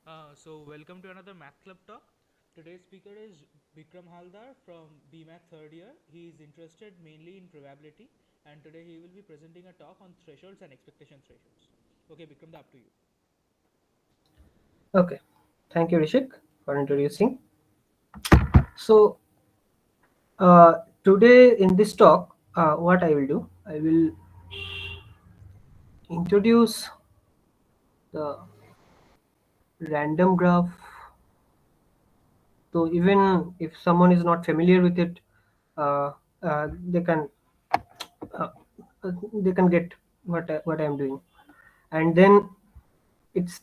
Welcome to another Math Club talk. Today's speaker is Bikram Halder from B.Math third year. He is interested mainly in probability, and today he will be presenting a talk on thresholds and expectation thresholds. Okay, Bikram, up to you. Okay, thank you, Rishik, for introducing. So, today in this talk, what I will do, I will introduce the random graph. So, even if someone is not familiar with it, uh, they can uh, get what I am doing, and then it's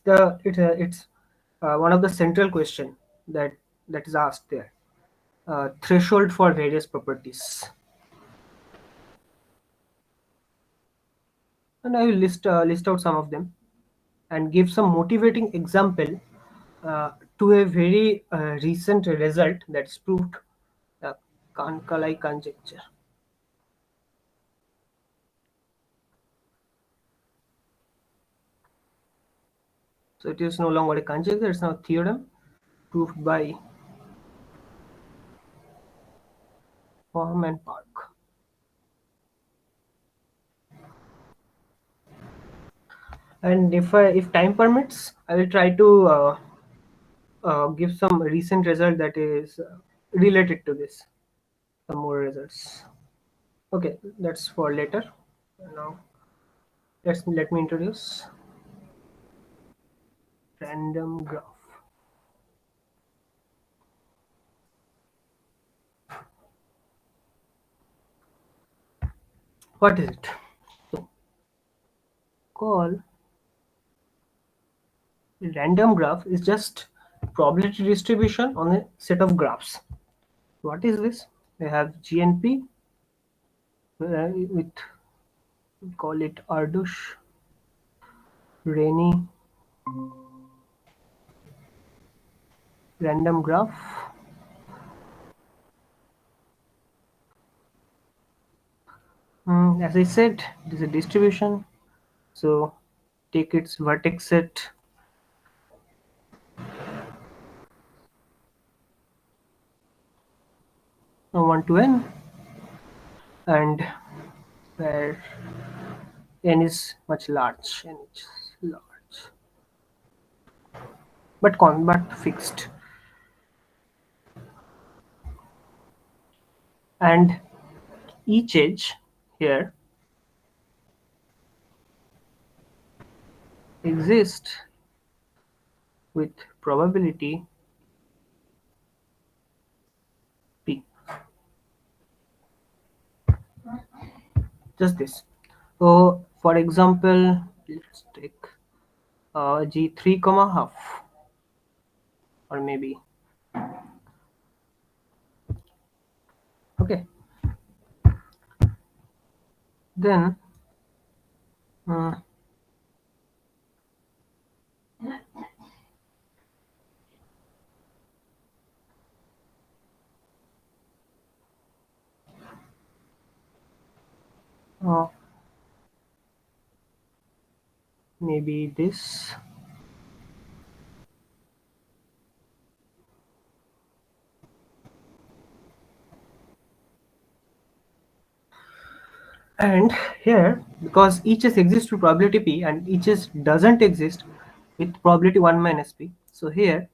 one of the central question that that is asked there. Threshold for various properties, and I will list out some of them and give some motivating example to a very recent result that's proved the Kahn-Kalai conjecture. So it is no longer a conjecture; it's now a theorem proved by Pham and Park. And if time permits, I will try to give some recent result that is related to this. Some more results. Okay, that's for later. Now let me introduce random graph. What is it? So call random graph is just probability distribution on a set of graphs. What is this? We have GNP with, call it Ardush, Rainy, random graph. As I said, it is a distribution. So take its vertex set 1 to n, and where n is much large, n is large, but fixed, and each edge here exists with probability p. Just this. So for example, let's take g3 comma half, or maybe, okay. Then uh, uh, maybe this, and here, because each s exists with probability p and each s doesn't exist with probability 1 minus p, so here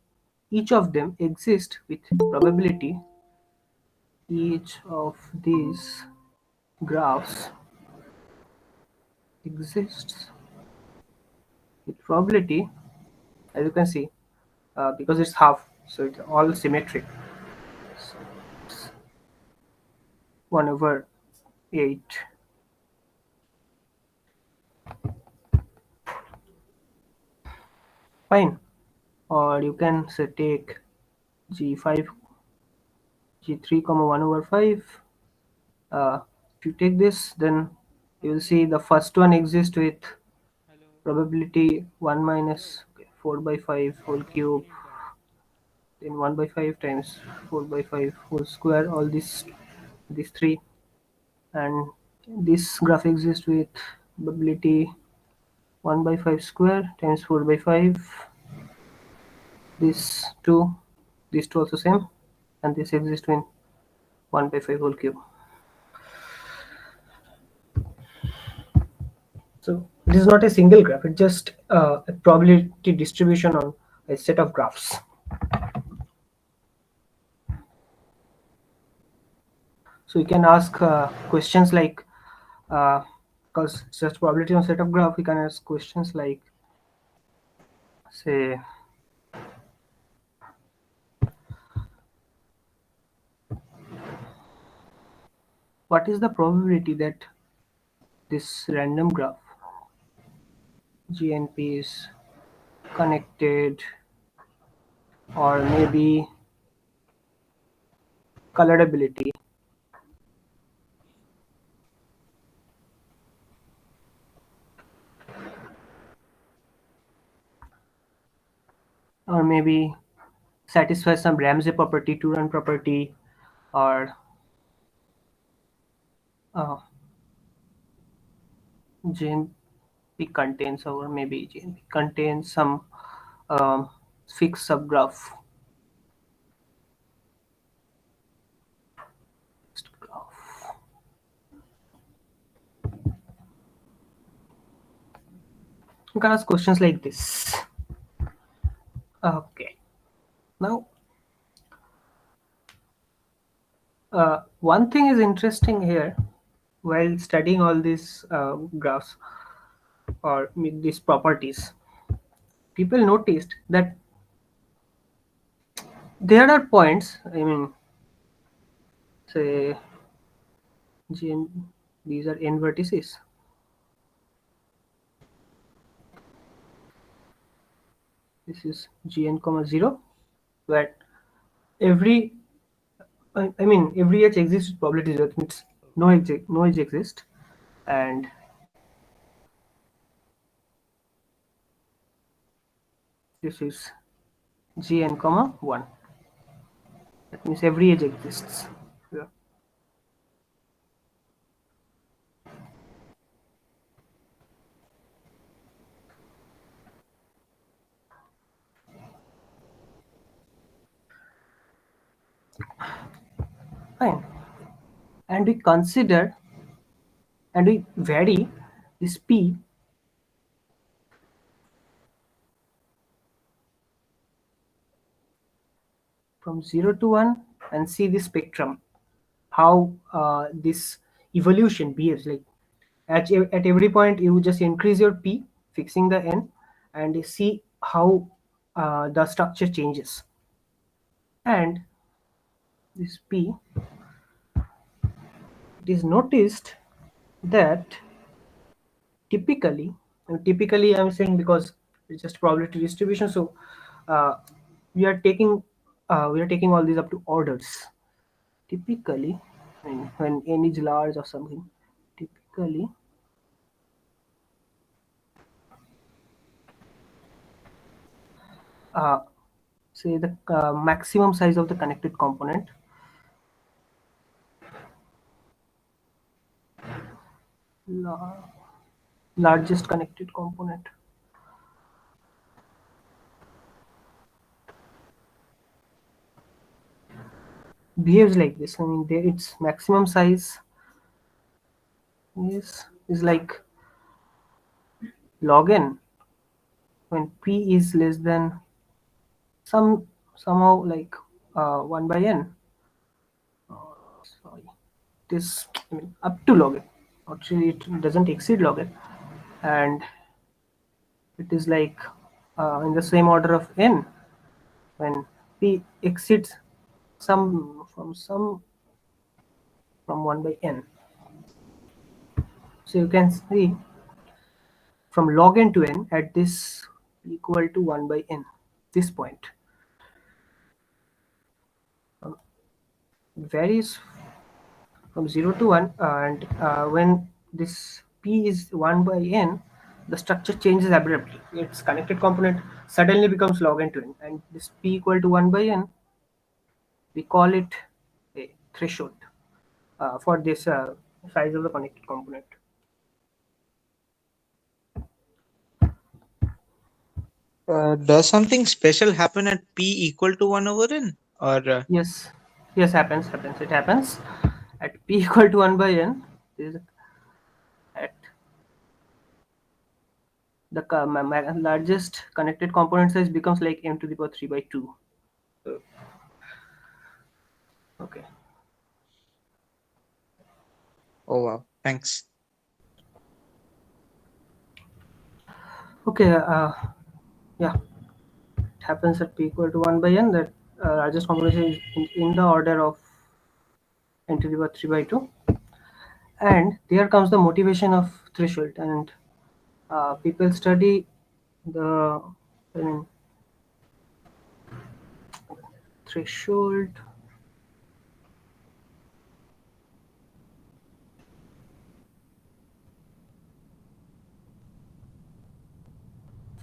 each of them exist with probability. Each of these graphs exists with probability, as you can see, because it's half, so it's all symmetric. So it's 1 over 8. Fine. Or you can say take g5, g3 comma 1 over 5. If you take this, then you will see the first one exists with Hello. probability 1 minus, Hey, okay, 4 by 5 whole your cube, screen is dark. then 1 by 5 times 4 by 5 whole square, all these three, and this graph exists with probability 1 by 5 square times 4 by 5, This these two also same, and this exists in 1 by 5 whole cube. So it is not a single graph; it's just a probability distribution on a set of graphs. So you can ask questions like, because such probability on set of graph, we can ask questions like, say, what is the probability that this random graph GNP is connected, or maybe colorability, or maybe satisfies some Ramsey property, Turan property, or uh, GNP contains, or maybe GNP contains some um, fixed subgraph. Fixed graph. You can ask questions like this. Okay. Now, one thing is interesting here while studying all these graphs or these properties. People noticed that there are points. I mean, say, GN, these are n vertices. This is Gn comma 0, where every I mean every edge exists with probability 0. That means no edge exists, and this is Gn comma 1. That means every edge exists. Yeah. Fine. And we consider and we vary this p from 0 to 1 and see the spectrum, how this evolution behaves. Like at every point you just increase your p, fixing the n, and you see how the structure changes. And this p, it is noticed that typically, and typically I'm saying because it's just probability distribution, so uh, we are taking all these up to orders. Typically, I mean, when n is large or something, typically uh, say the maximum size of the connected component la- largest connected component behaves like this. I mean, its maximum size is like log n when p is less than somehow like 1 by n. Sorry, this, I mean, up to log n. Actually, it doesn't exceed log n, and it is like in the same order of n when p exceeds some from 1 by n. So you can see from log n to n at this equal to 1 by n, this point varies from 0 to 1, and when this p is 1 by n, the structure changes abruptly. Its connected component suddenly becomes log n to n, and this p equal to 1 by n, we call it a threshold for this size of the connected component. Does something special happen at p equal to 1 over n? Or Yes, yes, happens. It happens at p equal to 1 by n. This is at the largest connected component size becomes like m to the power 3 by 2. Okay. oh wow, thanks. Okay. Yeah, it happens at p equal to 1 by n. That largest component size is in the order of n to the power 3 by 2. And there comes the motivation of threshold. And people study the I mean, threshold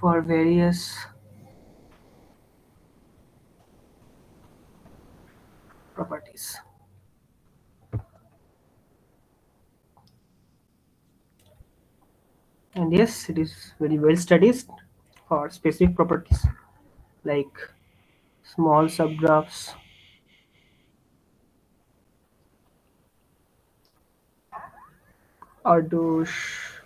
for various properties. And yes, it is very well studied for specific properties like small subgraphs, Ardosh,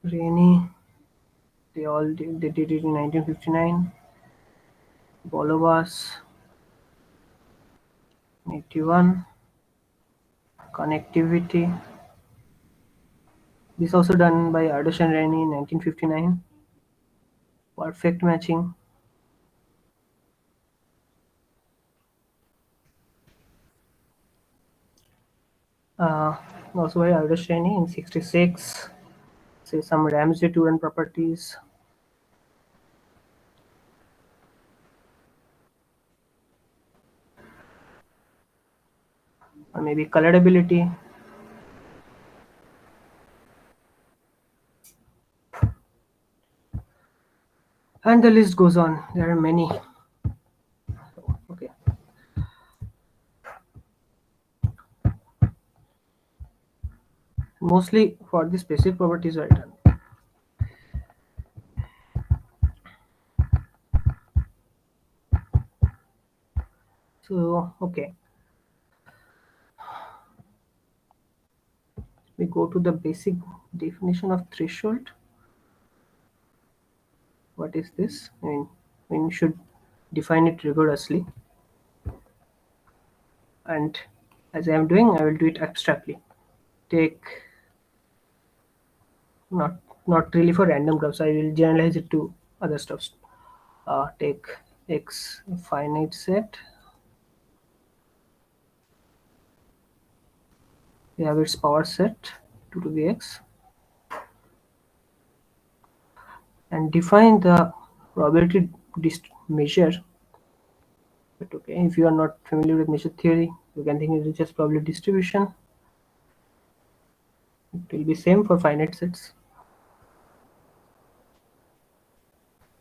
Rainey. They did it in 1959. Bolovas, 81. Connectivity. This also done by Ardosh and Rainey in 1959. Perfect matching. Uh, Also by Ardosh Rainey in 66. Say some Ramsey-Turan properties. Or maybe colorability. And the list goes on. There are many. Okay. Mostly for the specific properties are done. So, okay. We go to the basic definition of threshold. What is this? I mean, we should define it rigorously. And as I am doing, I will do it abstractly. Take not not really for random graphs. I will generalize it to other stuffs. Take X finite set. We have its power set 2 to the x and define the probability measure. But okay, if you are not familiar with measure theory, you can think it is just probability distribution. It will be same for finite sets.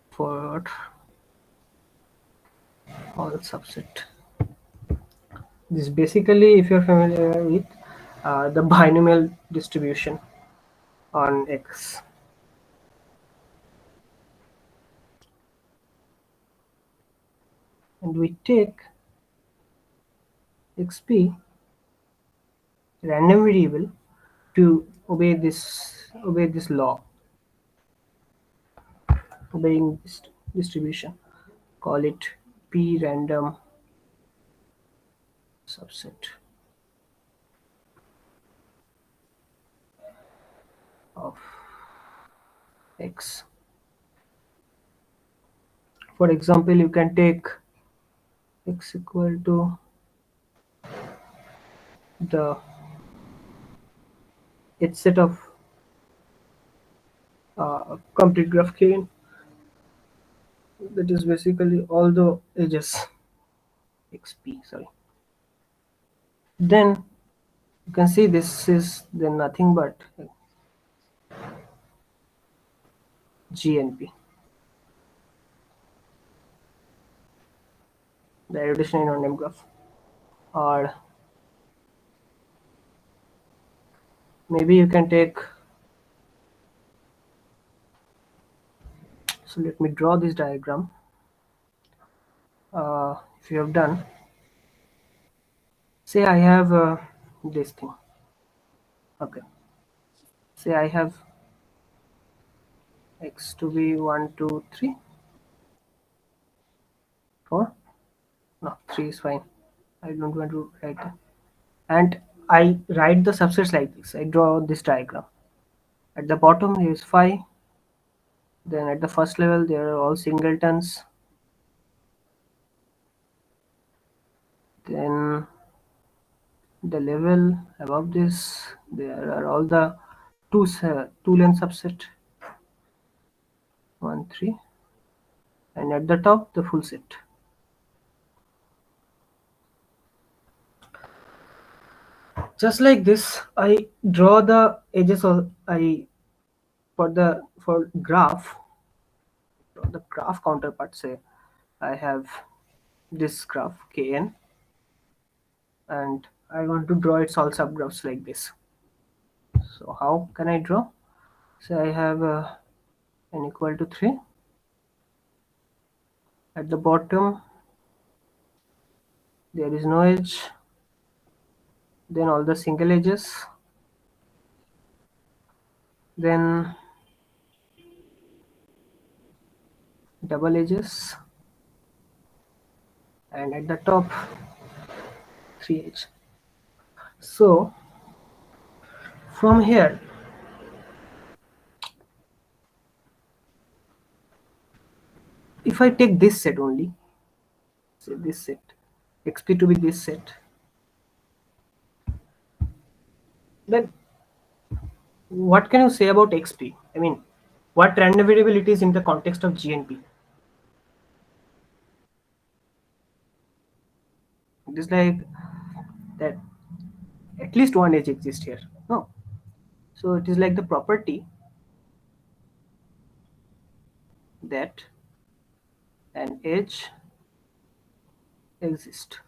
For all subset. This basically, if you're familiar with the binomial distribution on X. And we take xp random variable to obey this law, obeying this distribution. Call it p random subset of x. For example, you can take x equal to the h set of complete graph K, that is basically all the edges xp. Sorry. Then you can see this is then nothing but GNP, the erudition in random graph. Or maybe you can take So let me draw this diagram. If you have done, say I have this thing. Okay. Say I have x to be 1, 2, 3, 4. No, 3 is fine. I don't want to write that. And I write the subsets like this. I draw this diagram. At the bottom there is 5. Then at the first level there are all singletons. Then the level above this there are all the two length subset 1, 3, and at the top the full set. Just like this, I draw the edges of I for graph, the graph counterpart. Say I have this graph Kn, and I want to draw its all subgraphs like this. So how can I draw? Say I have n equal to 3. At the bottom there is no edge. Then all the single edges. Then double edges, and at the top 3 edge. So from here, if I take this set only, say this set, xp to be this set, then what can you say about xp? I mean, what random variable it is in the context of g and p? It is like that at least one edge exists here. No. So it is like the property that an edge exists.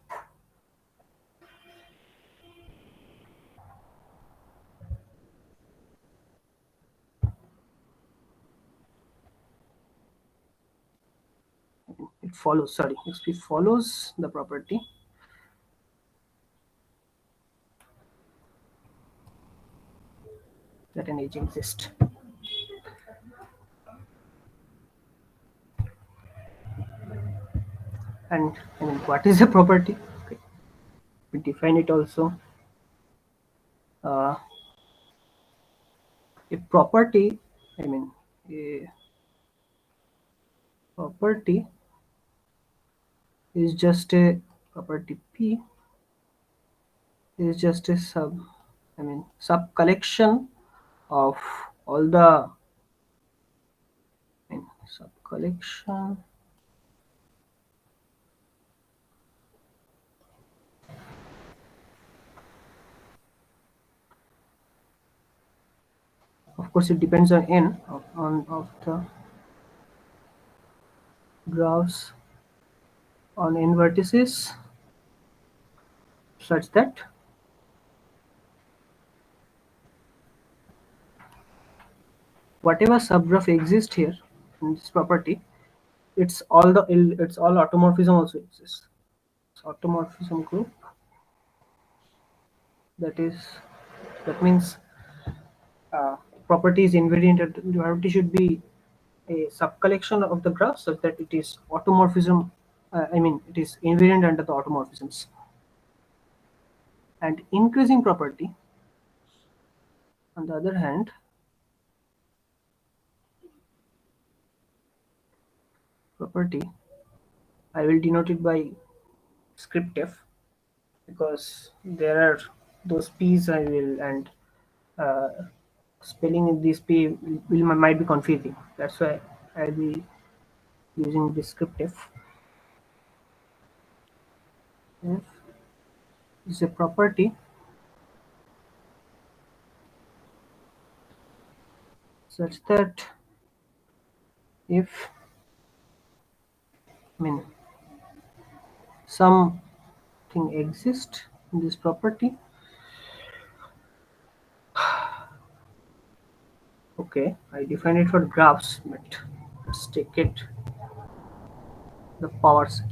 It follows, sorry, xp follows the property that an edge exists. And I mean, what is a property? Okay. We define it also. Uh, a property, I mean, a property is just a property P is just a sub collection of all the sub collection of course it depends on n of the graphs on n vertices such that whatever subgraph exists here in this property, it's all automorphism also exists. It's automorphism group, that is, that means uh, property is invariant and duality should be a subcollection of the graph such that it is automorphism, it is invariant under the automorphisms. And increasing property, on the other hand, property, I will denote it by script f because there are those p's I will, and uh, spelling in this p might be confusing. That's why I'll be using descriptive. F is a property such that if I mean something exists in this property, okay, I define it for graphs, but let's take it the power set.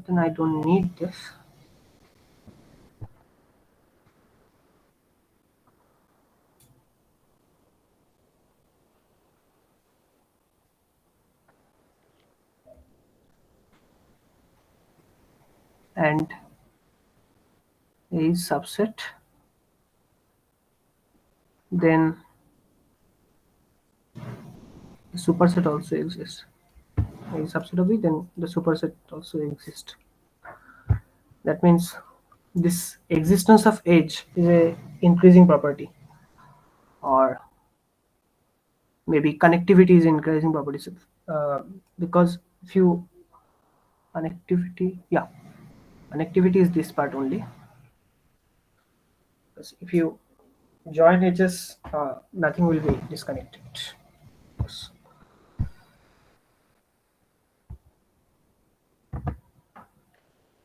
Then I don't need this. And A is subset, then the superset also exists. A is subset of B, then the superset also exists. That means this existence of edge is a increasing property, or maybe connectivity is increasing property. Because if you connectivity is this part only. Because if you join edges, nothing will be disconnected. Yes.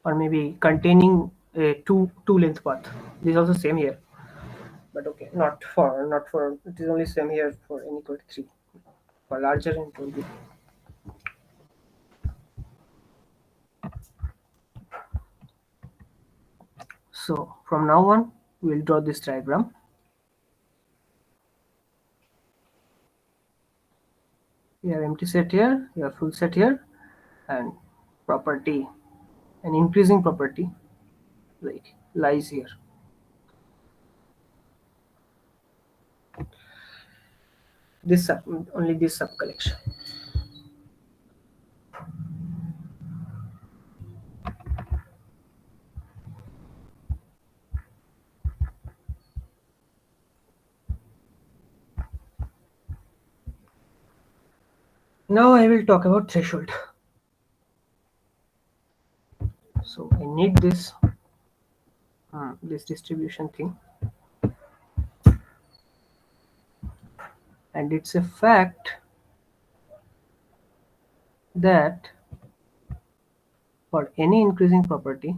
Or maybe containing a two length path. This is also same here, but okay, not for it is only same here for n equal to 3. For larger n it will be. So from now on, we will draw this diagram. You have empty set here, you have full set here, and property, an increasing property, like lies here. This only this sub collection. Now I will talk about threshold. So I need this this distribution thing, and it's a fact that for any increasing property,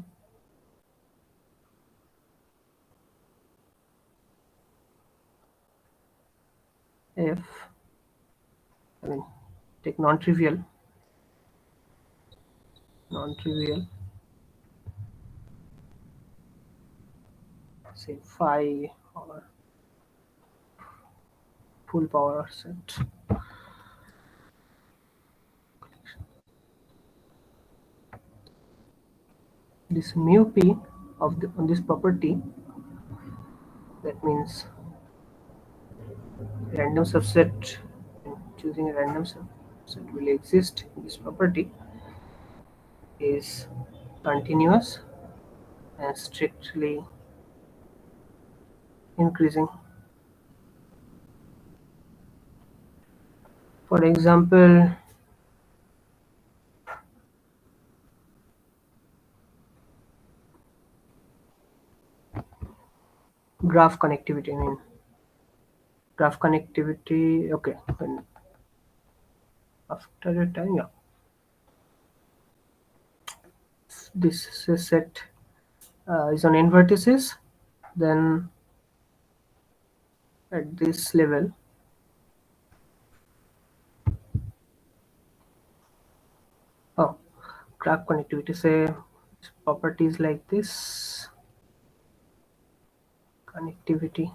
if I mean take non-trivial, say phi or full power set. This mu p of on this property, that means random subset, choosing a random subset will exist in this property, is continuous and strictly increasing. For example, graph connectivity. I mean, graph connectivity. Okay, when after a time, yeah, this set is on n vertices, then at this level, oh, graph connectivity, say properties like this, connectivity.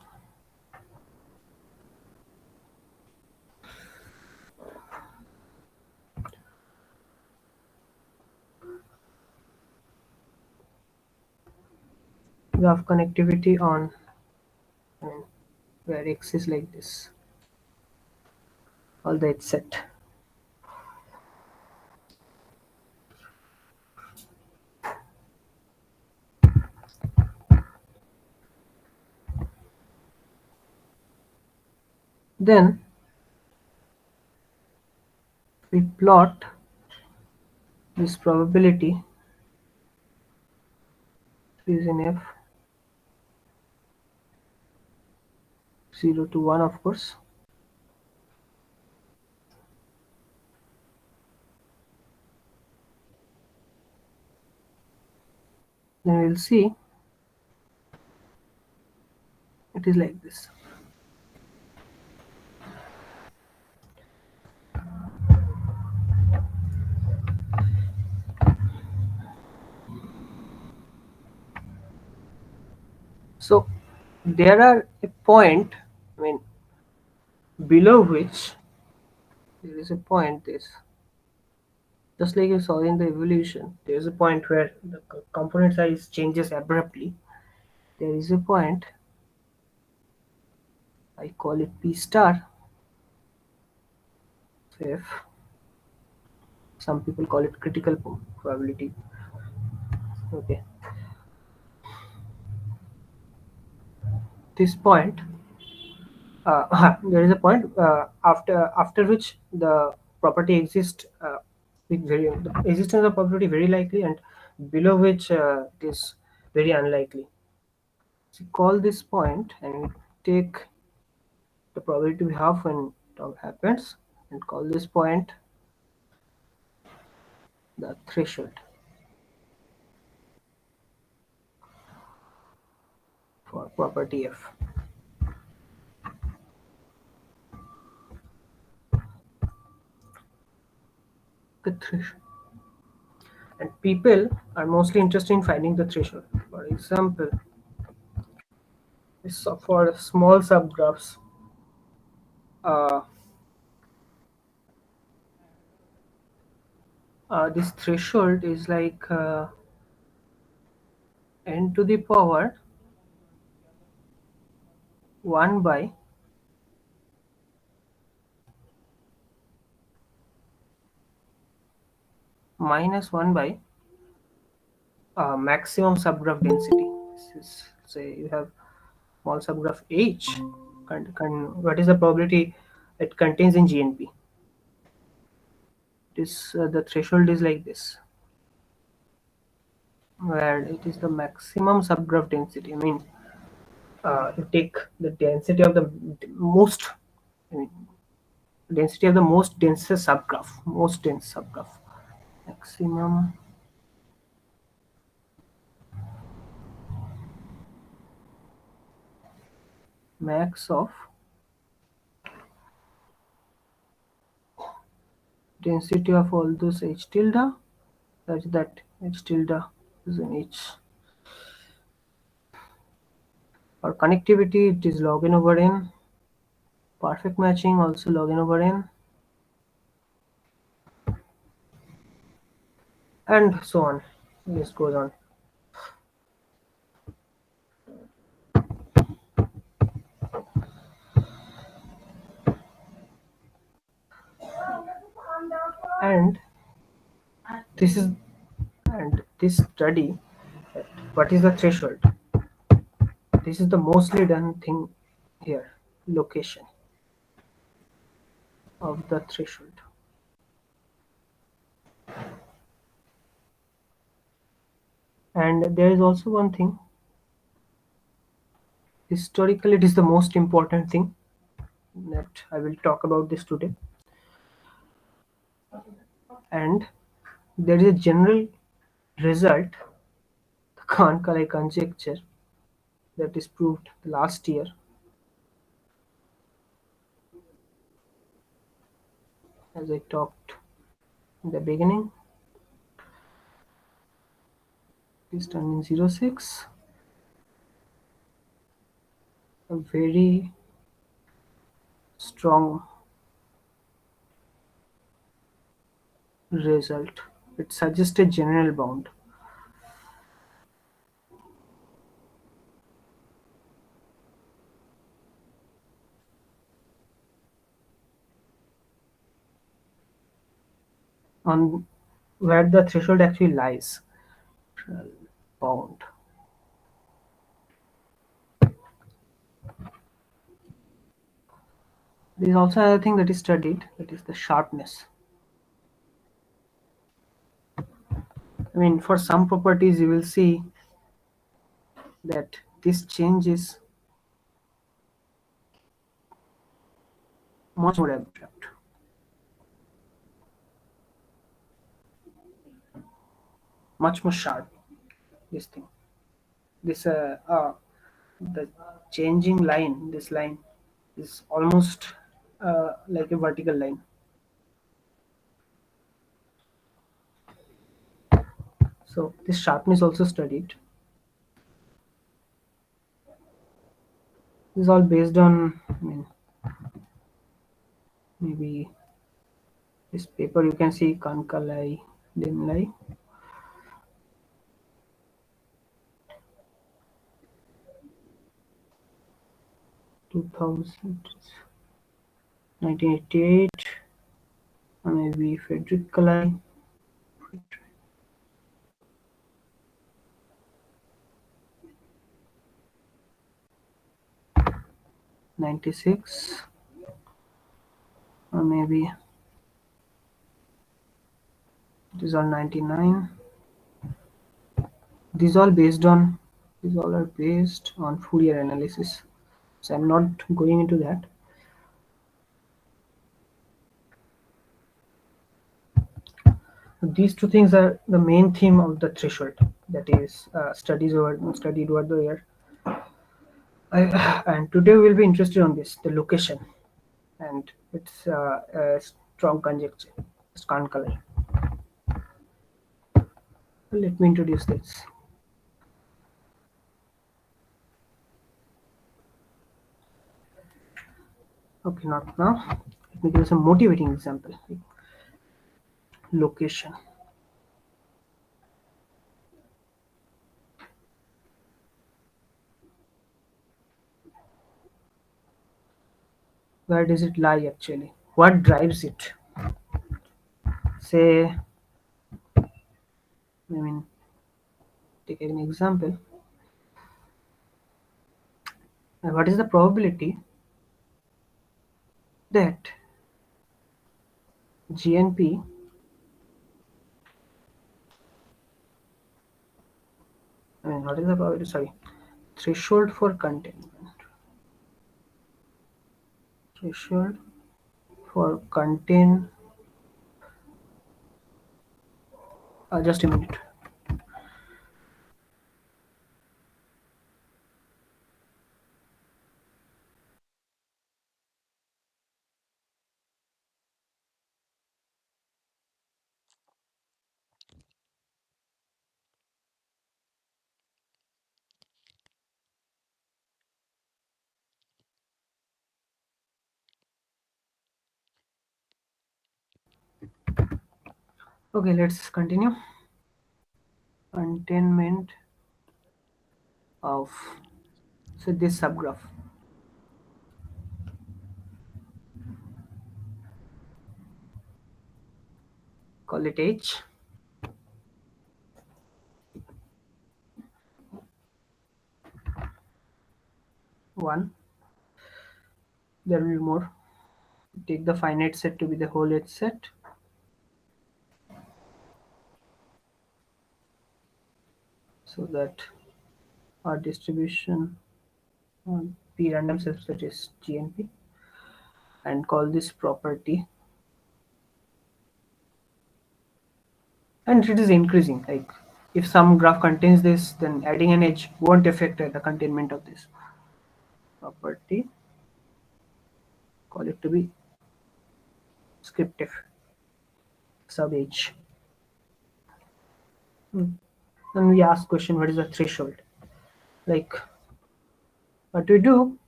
Graph connectivity on, I mean, where x is like this, all the edge set. Then we plot this probability is in f 0 to 1, of course. then we'll see it is like this. So there are a point, I mean, below which there is a point this, just like you saw in the evolution, there is a point where the component size changes abruptly. There is a point, I call it P star. So if some people call it critical probability. Okay, this point, there is a point after which the property exists with very the existence of property very likely, and below which it is very unlikely. So call this point and take the probability we have when it happens, and call this point the threshold for property f. The threshold. And people are mostly interested in finding the threshold. For example, for small subgraphs, uh, this threshold is like n to the power 1 by minus 1 by maximum subgraph density. This is, say you have small subgraph H, what is the probability it contains in GNP? This the threshold is like this, where it is the maximum subgraph density. I mean, you take the density of the most, I mean, density of the most densest subgraph, most dense subgraph, maximum max of density of all those H tilde, such that H tilde is in H. For connectivity, it is log n over n. Perfect matching also log n over n, and so on. This goes on. And this is, and this study, what is the threshold? This is the mostly done thing here, location of the threshold. And there is also one thing, historically it is the most important thing that I will talk about this today. And there is a general result, the Kahn-Kalai conjecture, that is proved last year. As I talked in the beginning, it is done in 06. A very strong result. It suggests a general bound. On where the threshold actually lies. Bound. There is also another thing that is studied, that is the sharpness. I mean, for some properties you will see that this change is much more abstract, much more sharp. this thing. This the changing line. This line is almost like a vertical line. So this sharpness also studied. This is all based on, I mean, maybe this paper you can see Kahn-Kalai, Limlai. 2000, 1988, or maybe Frederick Kalai, 96, or maybe these are 99. These all based on these all are based on Fourier analysis. So I'm not going into that. These two things are the main theme of the threshold that is studied over the year. And today we'll be interested on this, the location, and its a strong conjecture. It's Kahn-Kalai. Let me introduce this. Okay, not now. Let me give some motivating example. Like location. Where does it lie actually? What drives it? Say, I mean, take an example. What is the probability that GNP, I mean, what is the probability? Sorry, threshold for containment. Threshold for contain. Just a minute. Okay, let's continue. Containment of, so this subgraph. Call it H. One. There will be more. Take the finite set to be the whole H set. So that our distribution on P random subset is GNP, and call this property, and it is increasing. Like if some graph contains this, then adding an edge won't affect the containment of this property. Call it to be script F sub H. Then we ask question, what is the threshold? Like what we do,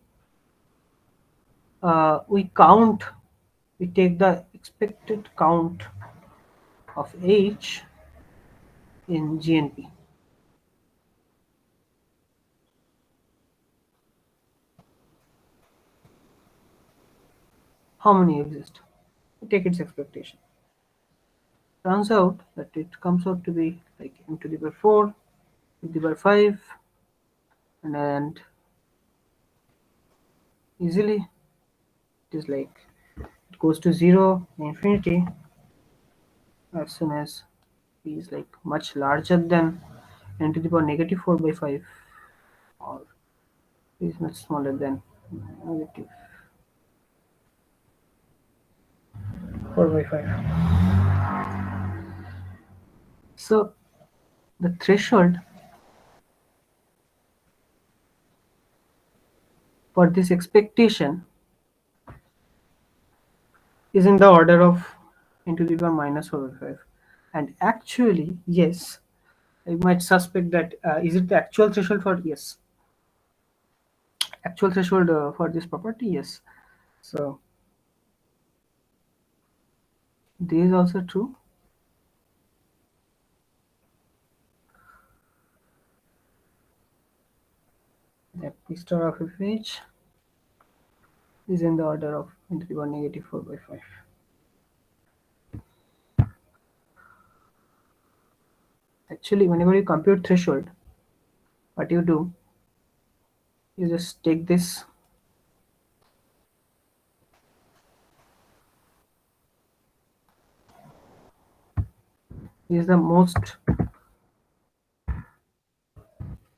we count, we take the expected count of H in GNP. How many exist? We take its expectation. Turns out that it comes out to be like m to the power 4, m to the power 5, and easily it is like it goes to 0, infinity, as soon as p is like much larger than n to the power negative 4 by 5, or p is much smaller than negative 4 by 5. So the threshold for this expectation is in the order of 10 to the power minus 4 by 5. And actually, yes, I might suspect that is it the actual threshold for yes, actual threshold for this property, yes. So this is also true. That P star of fh is in the order of 10 to the power negative 4 by 5. Actually, whenever you compute threshold, what you do, you just take this is the most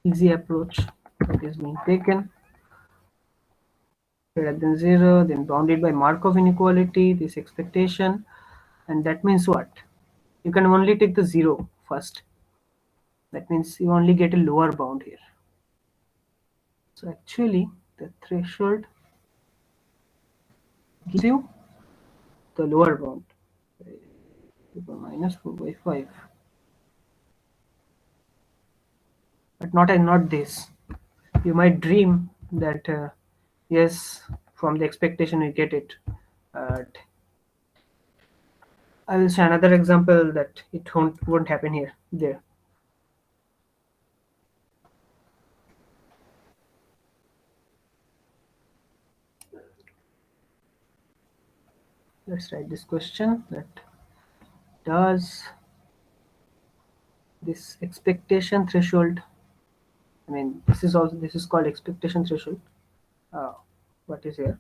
easy approach that is being taken. Greater than 0, then bounded by Markov inequality, this expectation, and that means what? You can only take the 0 first. That means you only get a lower bound here. So actually, the threshold gives you the lower bound, minus 4 by 5, but not this. You might dream that yes, from the expectation you get it. But I will show another example that it won't happen here. There. Let's write this question that does this expectation threshold, I mean this is called expectation threshold. What is here?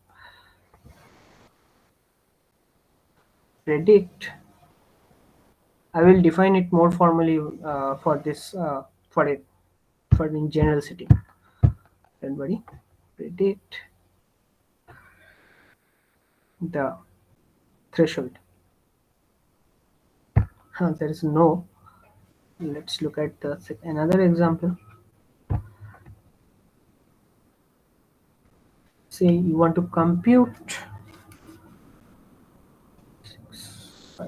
Predict. I will define it more formally for this for it for in general setting. Everybody, predict the threshold. There is no. Let's look at another example. Say you want to compute 5.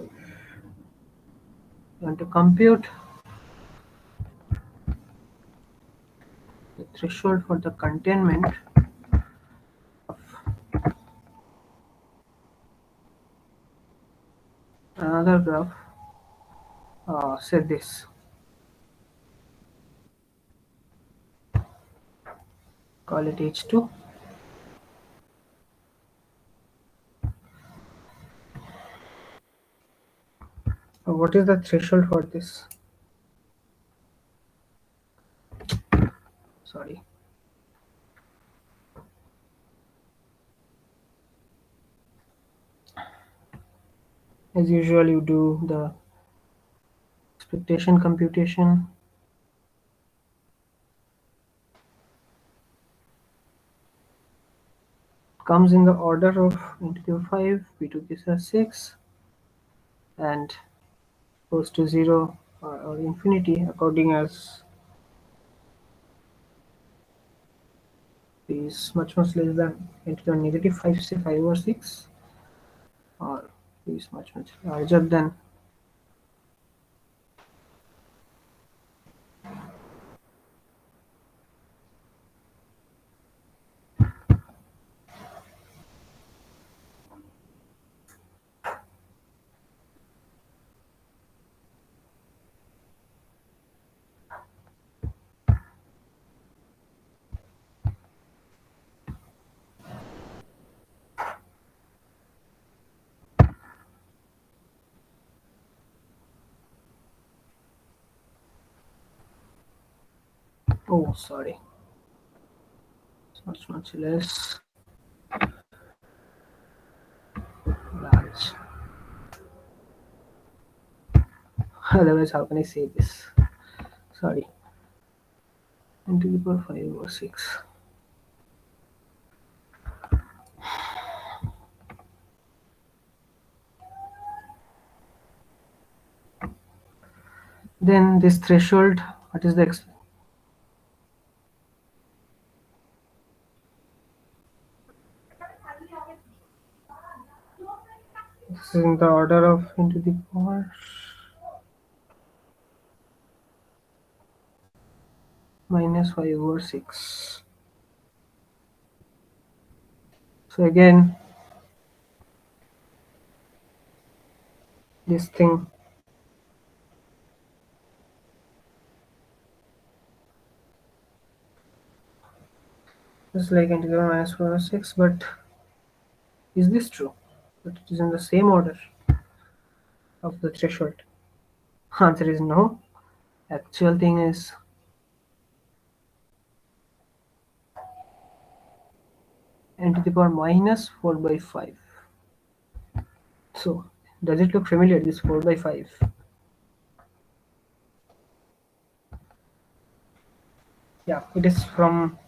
You want to compute the threshold for the containment of another graph. Say this. Call it H2. What is the threshold for this? Sorry. As usual, you do the expectation computation. Comes in the order of into 5, p to the 6, and goes to 0 or infinity according as p is much less than into the negative 5, say 5 or 6, or p is much larger than oh sorry, it's much less large. Otherwise, how can I say this? Sorry, into the power 5 or 6. Then this threshold, what is the in the order of into the power minus 5 over 6. So again, this thing is like integral minus 4 over 6, but is this true? But it is in the same order of the threshold. Answer is no. Actual thing is n to the power minus 4 by 5. So, does it look familiar, this 4 by 5? Yeah, it is from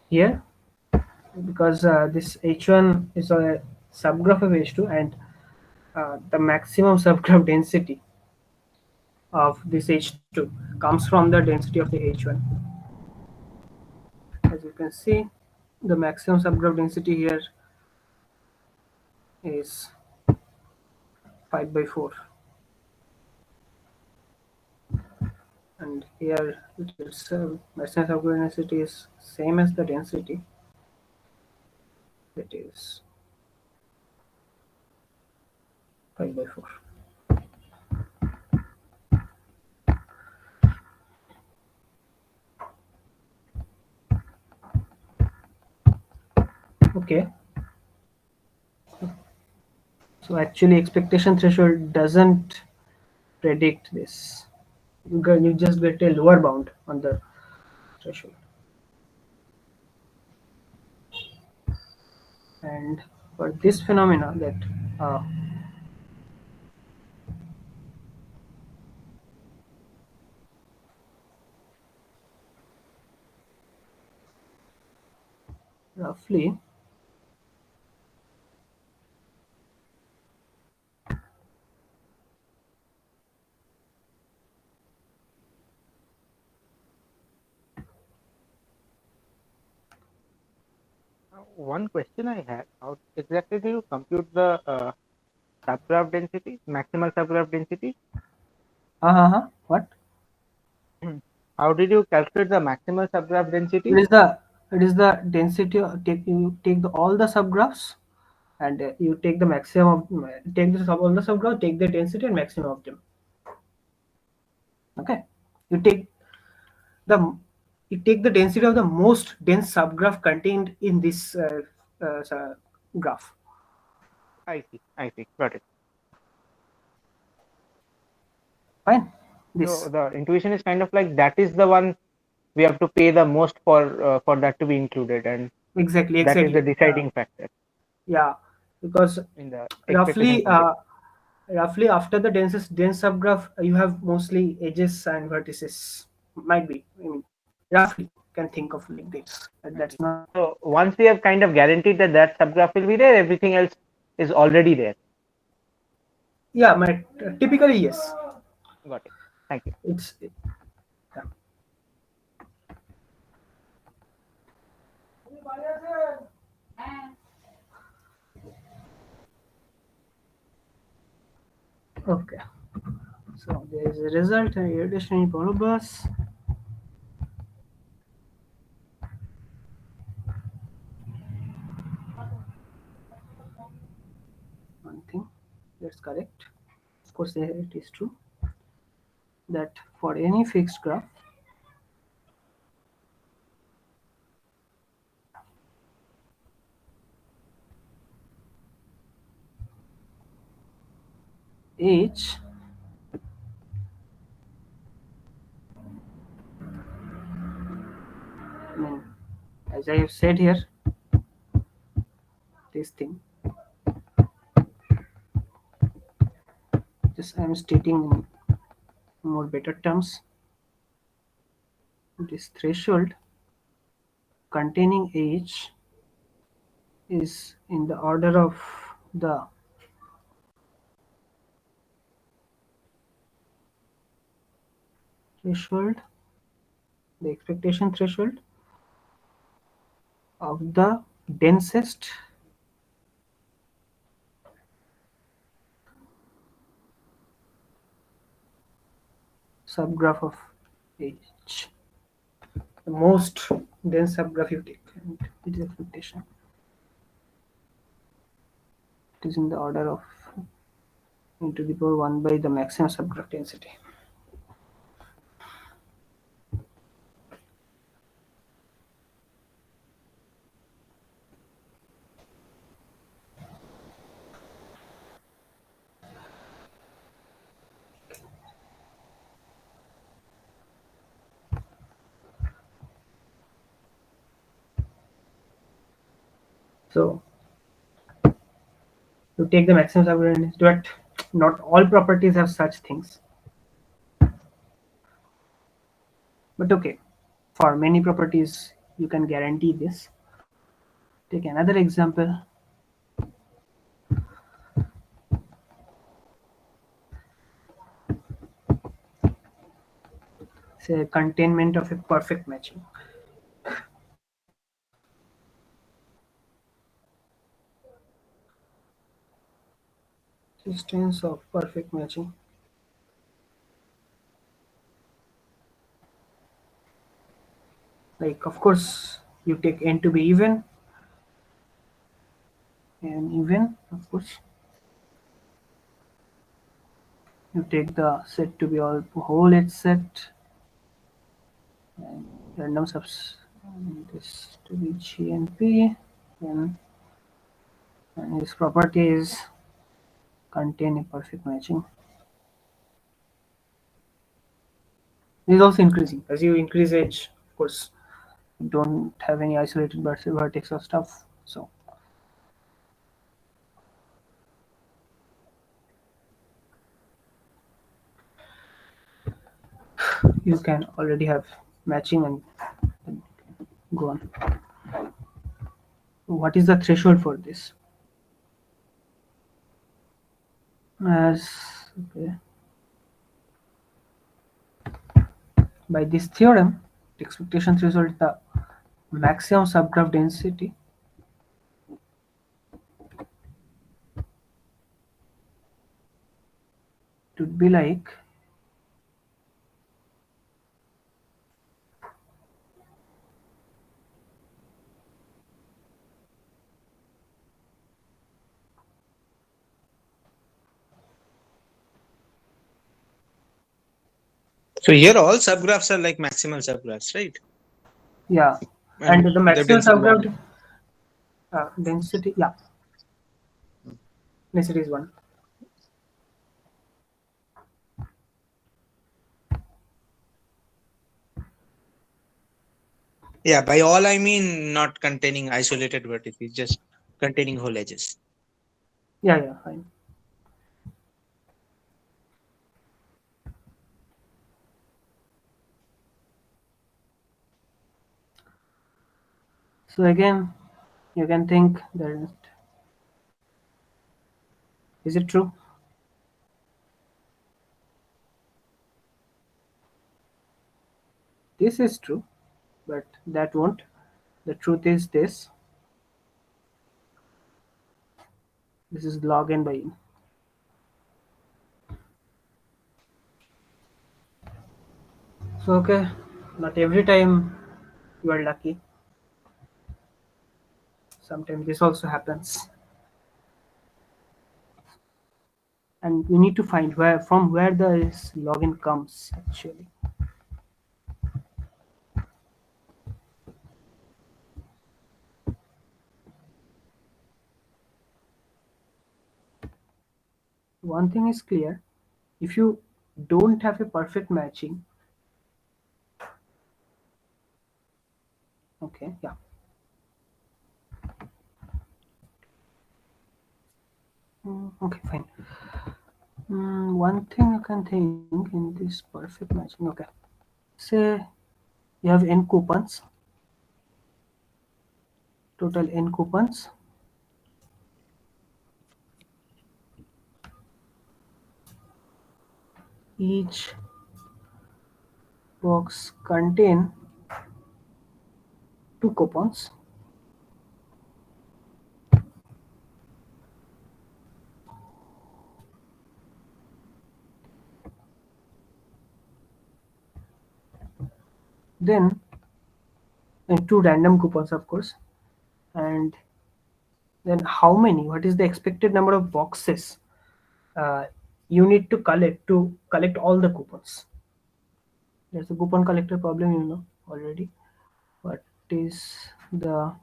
here, because this H1 is a subgraph of H2, and the maximum subgraph density of this H2 comes from the density of the H1. As you can see, the maximum subgraph density here is 5 by 4, and here it is maximum subgraph density is same as the density, that is 5 by 4. Okay, so actually expectation threshold doesn't predict this. You just get a lower bound on the threshold. And for this phenomena, that uh, roughly One question I had: how exactly do you compute the subgraph density, maximal subgraph density? what? How did you calculate the maximal subgraph density? It is the density. You take all the subgraphs, and you take the maximum take all the subgraphs, take the density and maximum of them. Okay, you take the the density of the most dense subgraph contained in this graph. I see, got it. Fine. So This the intuition is kind of like that is the one we have to pay the most for that to be included, and exactly that is the exactly. deciding factor Yeah, because in the expectation roughly function. roughly after the dense subgraph, you have mostly edges and vertices. Might be. I mean, roughly can think of like this. That's not. So once we have kind of guaranteed that that subgraph will be there, everything else is already there. Yeah, typically yes. Got it. Thank you. It's yeah. Okay. So there is a result and irradiation in polar bus. One thing that's correct. Of course, it is true that for any fixed graph, H I mean, as I have said here, this thing, just I am stating in more better terms, this threshold containing H is in the order of the threshold, the expectation threshold of the densest subgraph of H. The most dense subgraph you take, and it is expectation. It is in the order of e to the power 1 by the maximum subgraph density. So you take the maximum subgraph density, but not all properties have such things. But okay, for many properties you can guarantee this. Take another example. Say containment of a perfect matching. Existence of perfect matching. Like of course you take n to be even, and even of course you take the set to be all whole H set, and random subs, and this to be G and P, and its property is contain a perfect matching. This is also increasing as you increase H. Of course, you don't have any isolated vertex or stuff, so you can already have matching and go on. What is the threshold for this? As okay, by this theorem, the expectation threshold is the maximum subgraph density it would be like So here all subgraphs are like maximal subgraphs, right? yeah, And and the the maximum density one. subgraph density, yeah, density is 1. Yeah, by all I mean not containing isolated vertices, just containing whole edges. Yeah, fine. So again, you can think that is it true? This is true, but that won't. The truth is this. This is log n by n. So okay, not every time you are lucky. Sometimes this also happens, and you need to find where the log n comes actually. One thing is clear: if you don't have a perfect matching, okay, yeah. Okay, fine. One thing you can think in this perfect matching, okay. Say you have n coupons, total n coupons. Each box contain 2 coupons. Then, and two random coupons, of course. And then how many? What is the expected number of boxes uh, you need to collect all the coupons? There's a coupon collector problem, you know already. What is the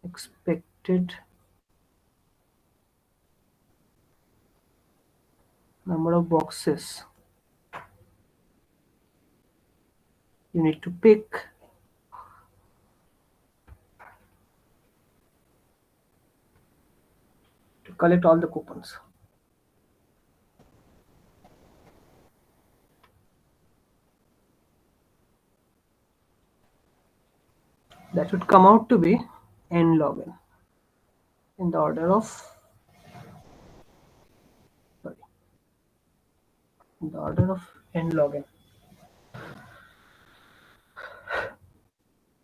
expected number of boxes you need to pick to collect all the coupons? That would come out to be n log n, in the order of, sorry, in the order of n log n.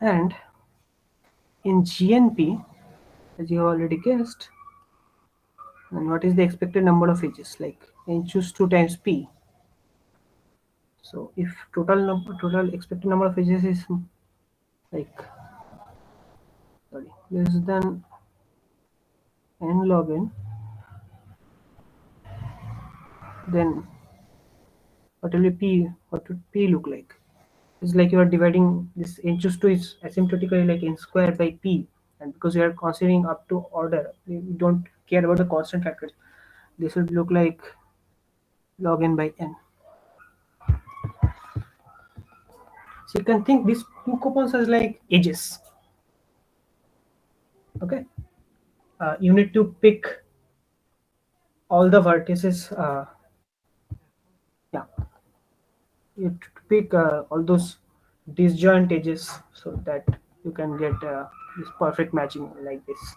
And in GNP, as you have already guessed, and what is the expected number of edges? Like n choose 2 times p. So if total expected number of edges is like, sorry, less than n log n, then what will p? What would p look like? It's like you are dividing this n choose 2 is asymptotically like n square by p, and because you are considering up to order, you don't care about the constant factors. This would look like log n by n. So you can think these two coupons as like edges. Okay, you need to pick all the vertices. Yeah, you have to pick all those disjoint edges so that you can get this perfect matching like this.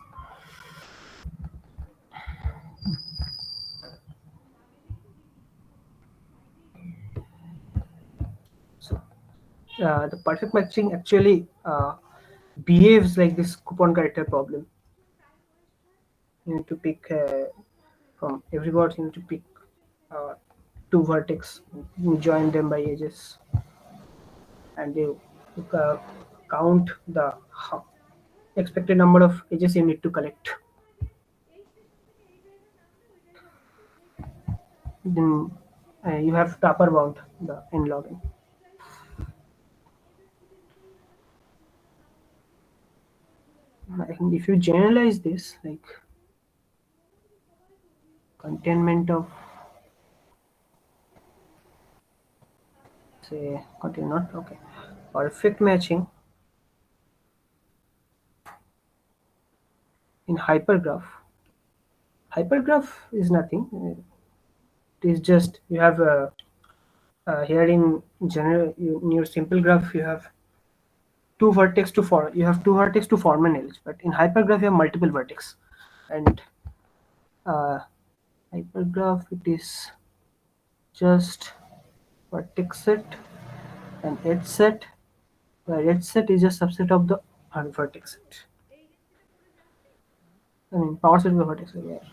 So the perfect matching actually behaves like this coupon character problem. You need to pick from every word. You need to pick uh, two vertex, you join them by edges, and you count the expected number of edges you need to collect. Then you have to upper bound the n log n. And if you generalize this, like containment of, say, contain not okay, perfect matching in hypergraph. Hypergraph is nothing. It is just you have here in general, in your simple graph, you have two vertex to form an edge, but in hypergraph you have multiple vertex. And uh, hypergraph, it is just vertex set and edge set, where edge set is a subset of the vertex set. I mean power set of the vertex set, yeah.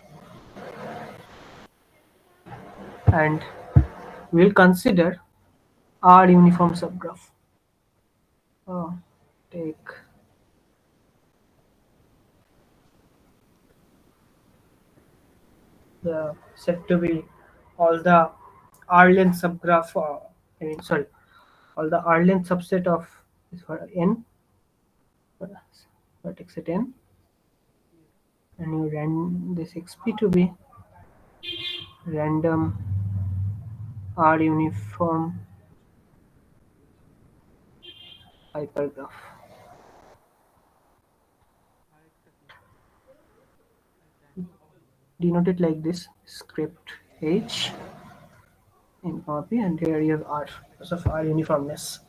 And we'll consider R uniform subgraph. Take the set to be all the R length subgraph. I mean, sorry, all the R length subset of is for n, vertex at n, and you ran this xp to be random R uniform hypergraph. Denote it like this: script h in copy, and here you have R because of R uniformness.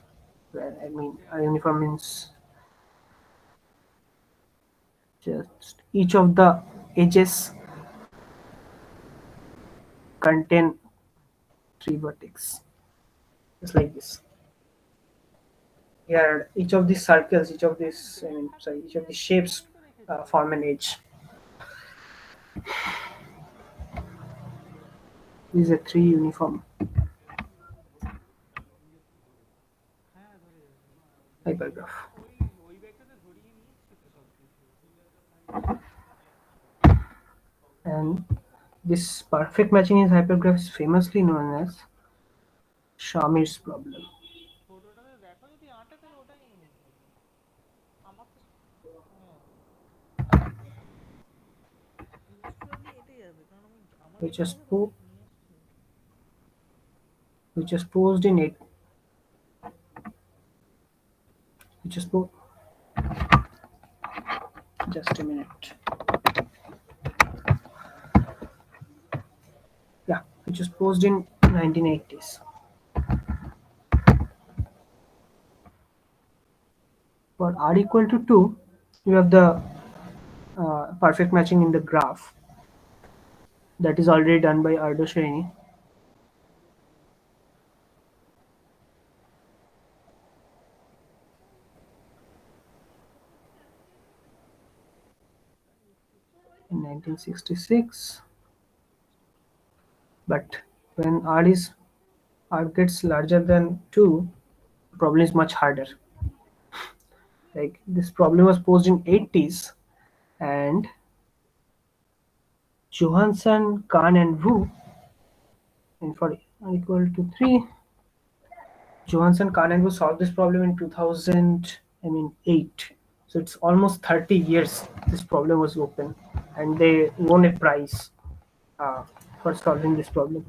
Where I mean R uniform means just each of the edges contain three vertex, just like this. Here, each of these circles, each of these, I mean, sorry, each of these shapes form an edge. These are three uniform And this perfect matching in hypergraph is famously known as Shamir's problem. ফটোটাতে দেখো যদি আটে তাহলে ওটাই নিয়ে নেবো। আমার তো হ্যাঁ মোস্ট প্রবাবলি এটাই যাবে, কারণ আমি আমার which লেখা was আছে তো po- নিয়ে এসছি। which was posed in it, which was po- just a minute. Yeah, which was posed in 1980s. For r equal to 2, you have the perfect matching in the graph that is already done by Ardosherini. In 1966, but when r gets larger than 2, the problem is much harder. Like this problem was posed in 80s, and Johansson, Kahn and Vu, and for r equal to 3, Johansson-Kahn solved this problem in 2008. So it's almost 30 years this problem was open, and they won a prize uh, for solving this problem.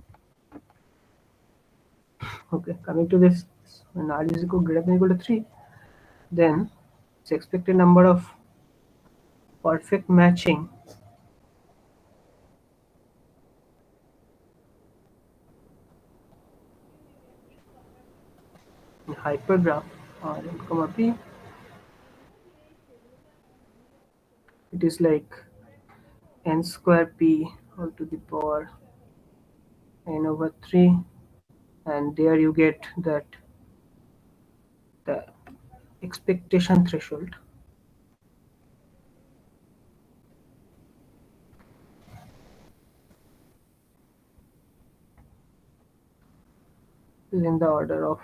Okay, coming to this, when r is equal greater than or equal to 3, then its expected number of perfect matching in hypergraph r comma p, it is like n square p all to the power n over 3, and there you get that the expectation threshold is in the order of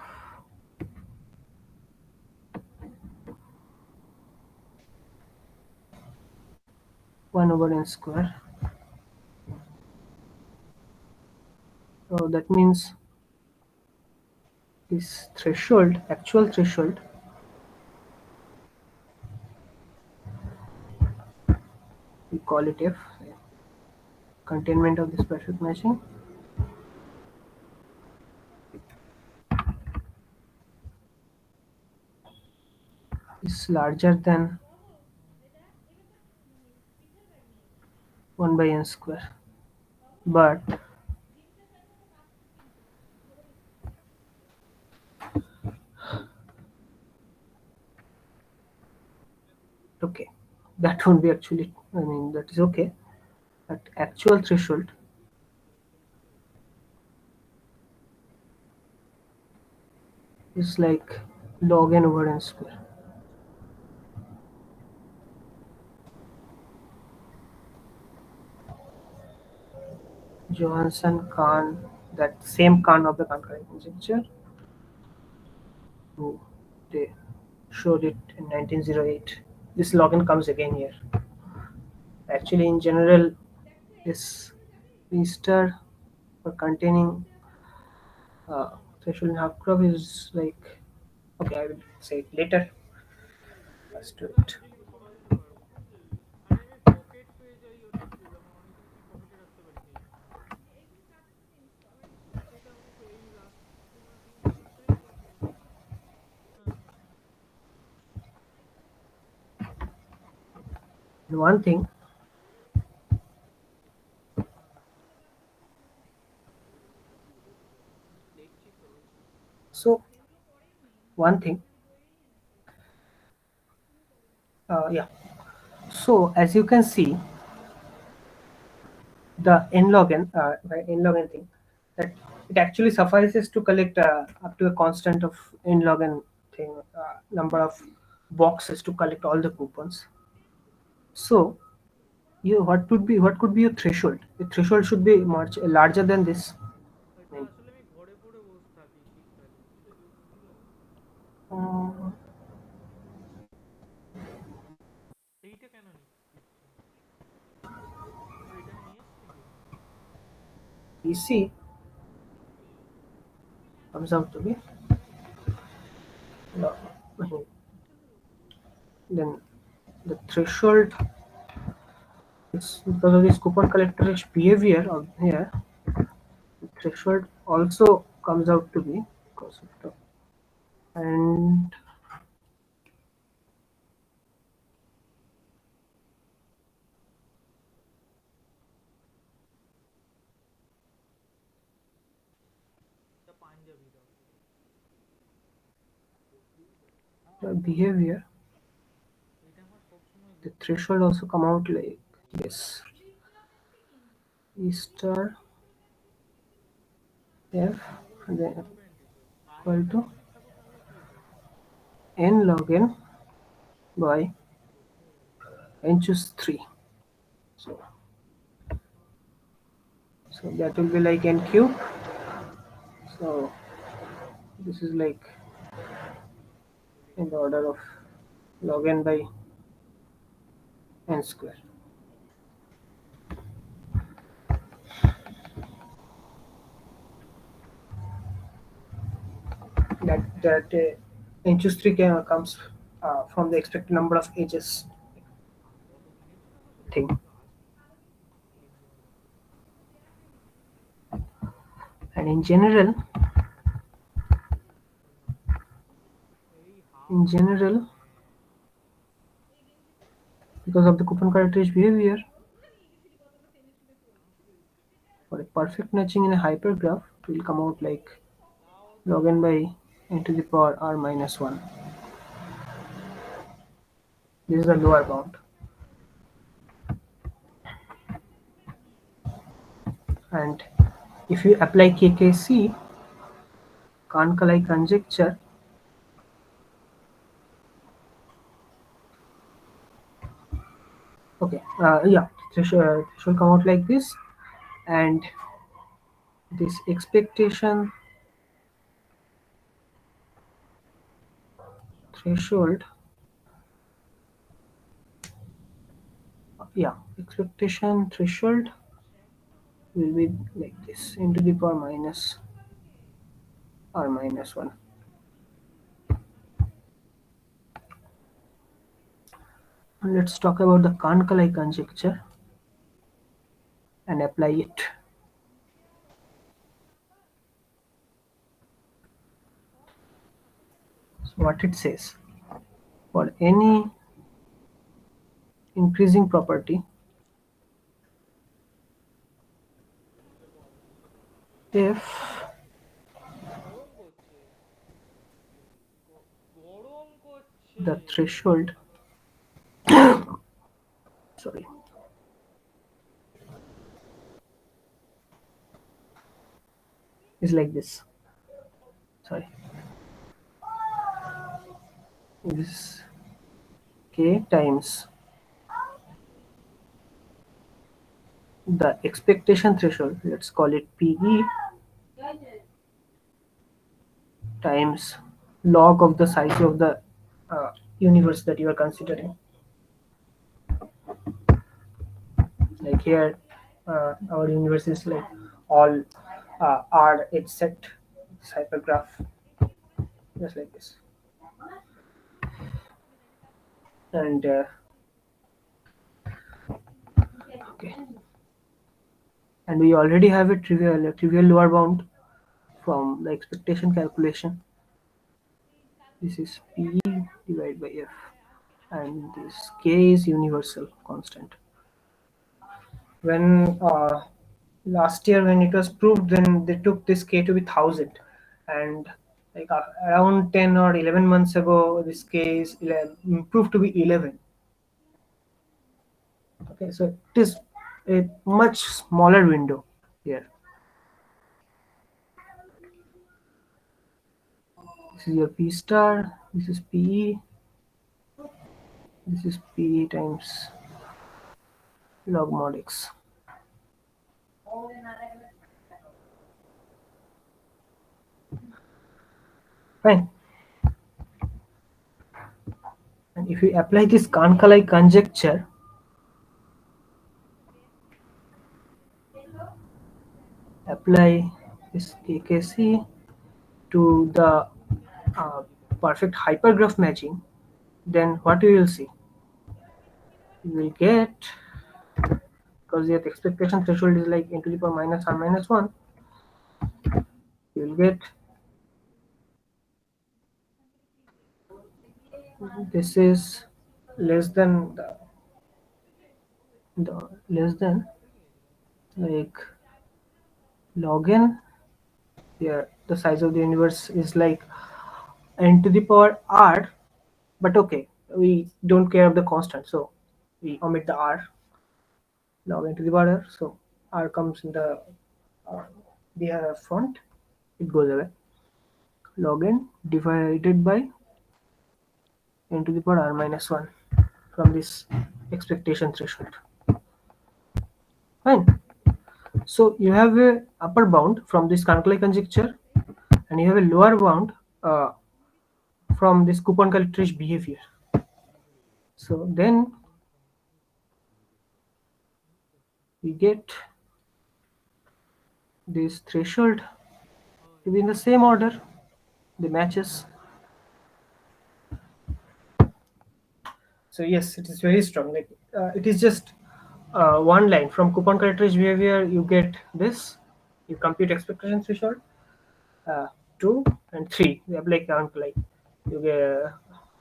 1 over n square. So that means this threshold, actual threshold, we call it F, containment of this perfect matching, is larger than 1 by n square. But okay, that won't be actually, I mean, that is okay. But actual threshold is like log n over n square. Johansson-Kahn, that same Kahn of the Kahn-Kalai conjecture, who they showed it in 1908. This log n comes again here. Actually, in general, this V star for containing threshold in half curve is like, okay, I will say it later. Let's do ওটা it. Actually করা যেতে পারে। আরে আমি pocket পেয়ে যাই, ওটাই problem, অনেক জিনিস আমি পকেটে রাখতে পারি না এই জন্য। এটা আমি এই রাখতেই পারি না। হ্যাঁ হ্যাঁ And one thing, হ্যাঁ দেখছি তো। so one thing, yeah. So as you can see, the n log n, by n log n thing, that it actually suffices to collect up to a constant of n log n thing, number of boxes to collect all the coupons. So you, what could be your threshold? The threshold should be much larger than this. I এটা mean, আসলে আমি ঘরে পড়ে বসে থাকি শীতকালে। uh, এইটা কেন নিচ্ছে? ও এটা আমি নিয়েছি। PC comes out to be then the threshold is because of this coupon collectorish behavior of here. The threshold also comes out to be because of the and the behavior, the threshold also come out like this. E star f and then equal to n log n by n choose 3. So that will be like n cube. So this is like in the order of log n by n square. That n choose 3 comes from the expected number of edges thing. And in general, because of the coupon characteristic behavior, for a perfect matching in a hypergraph, it will come out like log n by n to the power r minus 1. This is the lower bound. And if you apply KKC, Kahn-Kalai conjecture, okay, threshold come out like this, and this expectation threshold, expectation threshold will be like this, n to the power minus r minus 1. And let's talk about the Kahn-Kalai conjecture and apply it. So what it says, for any increasing property if the threshold sorry is like this, is k times the expectation threshold, let's call it PE, times log of the size of the universe that you are considering. Like here, our universe is like all R edge set, this hypergraph, just like this. And okay, and we already have a trivial lower bound from the expectation calculation. This is P divided by F, and this K is universal constant. When last year when it was proved, then they took this K to be 1000, and like around 10 or 11 months ago, this K is proved to be 11. Okay, so it is a much smaller window here. This is your P star, this is PE, this is PE times log mod X. Fine. And if we apply this Kahn-Kalai conjecture, apply this KKC to the uh, perfect hypergraph matching, then what you will see? You will get, because your expectation threshold is like n to the power minus r minus 1, you will get this is less than the less than like log n. Here the size of the universe is like n to the power r, but okay, we don't care of the constant, so we omit the r, log n to the power r. So r comes in uh, the front, it goes away. Log n divided by n to the power r minus 1 from this expectation threshold. Fine. So you have a upper bound from this Kahn-Kalai conjecture, and you have a lower bound uh, from this Coupon-Kalai behavior. So then we get this threshold to be in the same order, the matches. So yes, it is very strong. Like it is just one line from Coupon-Kalai behavior. You get this. You compute expectation threshold. 2 and 3. They apply Kahn-Kalai. You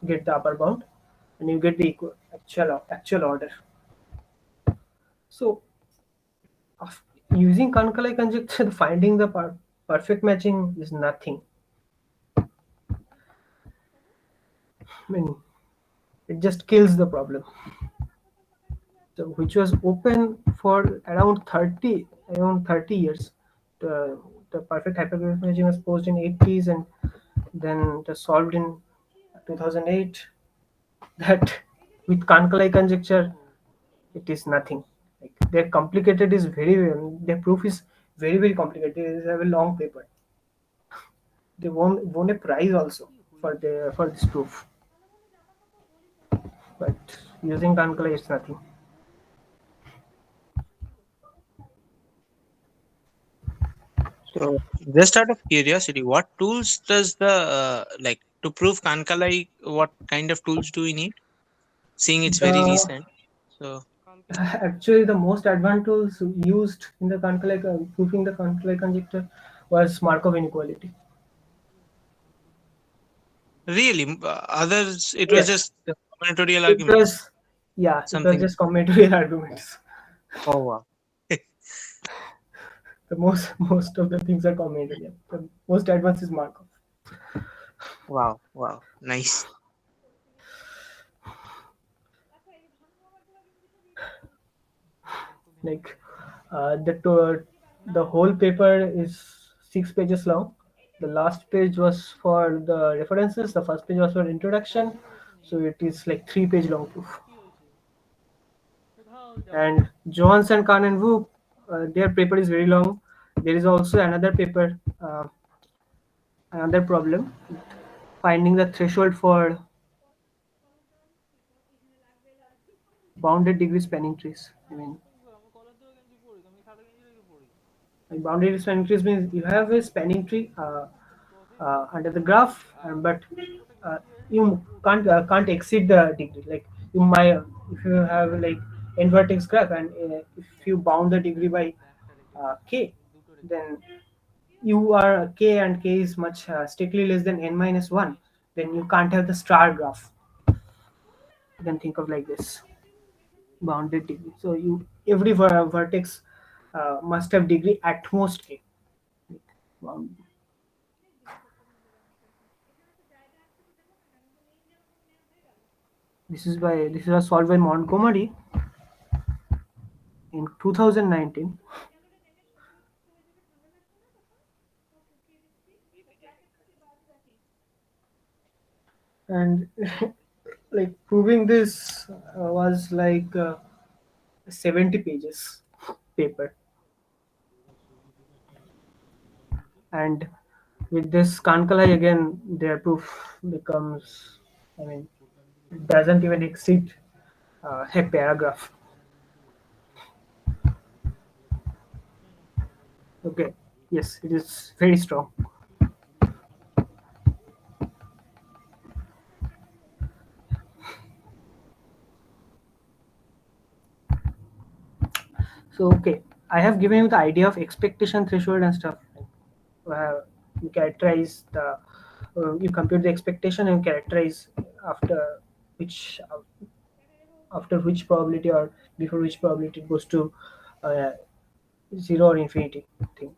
get the upper bound, and you get the actual order. So using Kahn-Kalai conjecture, finding the perfect matching is nothing. I mean, it just kills the problem. So, which was open for around 30 years. The perfect hypergraph matching was posed in 80s, and then it was solved in 2008. That with Kahn-Kalai conjecture, it is nothing. Like their complicated is their proof is very complicated. They have a long paper. They won a prize also for this proof. But using Kahn-Kalai, it's nothing. So, just out of curiosity, what tools does the like to prove Kahn-Kalai? What kind of tools do we need? Seeing it's very The recent, so actually the most advanced tools used in the Kahn-Kalai proving the Kahn-Kalai conjecture was Markov inequality. really, others it was Yes, just combinatorial it arguments, was it was something. just combinatorial arguments. Oh wow. The most of the things are combinatorial. The most advanced is Markov. Wow, wow, nice. Like the whole paper is 6 pages long. The last page was for the references. The first page was for introduction. So it is like 3 page long proof. And Johansson-Kahn and Vu, their paper is very long. There is also another paper, another problem, finding the threshold for bounded degree spanning trees. I mean, like bounded spanning trees means you have a spanning tree under the graph, but uh, you can't exceed the degree. Like you might, if you have like n vertex graph, and if you bound the degree by k, then you are k and k is much strictly less than n minus 1, then you can't have the star graph. You can think of like this bounded degree. So you every vertex must have degree at most k. Bound. This was solved by Montgomery in 2019, and like proving this was like 70 pages paper. And with this Kahn-Kalai again, their proof becomes, I mean, it doesn't even exceed a paragraph. Okay. Yes, it is very strong. So okay, I have given you the idea of expectation threshold and stuff. Uh, you characterize the you compute the expectation and characterize after which after which probability or before which probability it goes to uh, zero or infinity thing.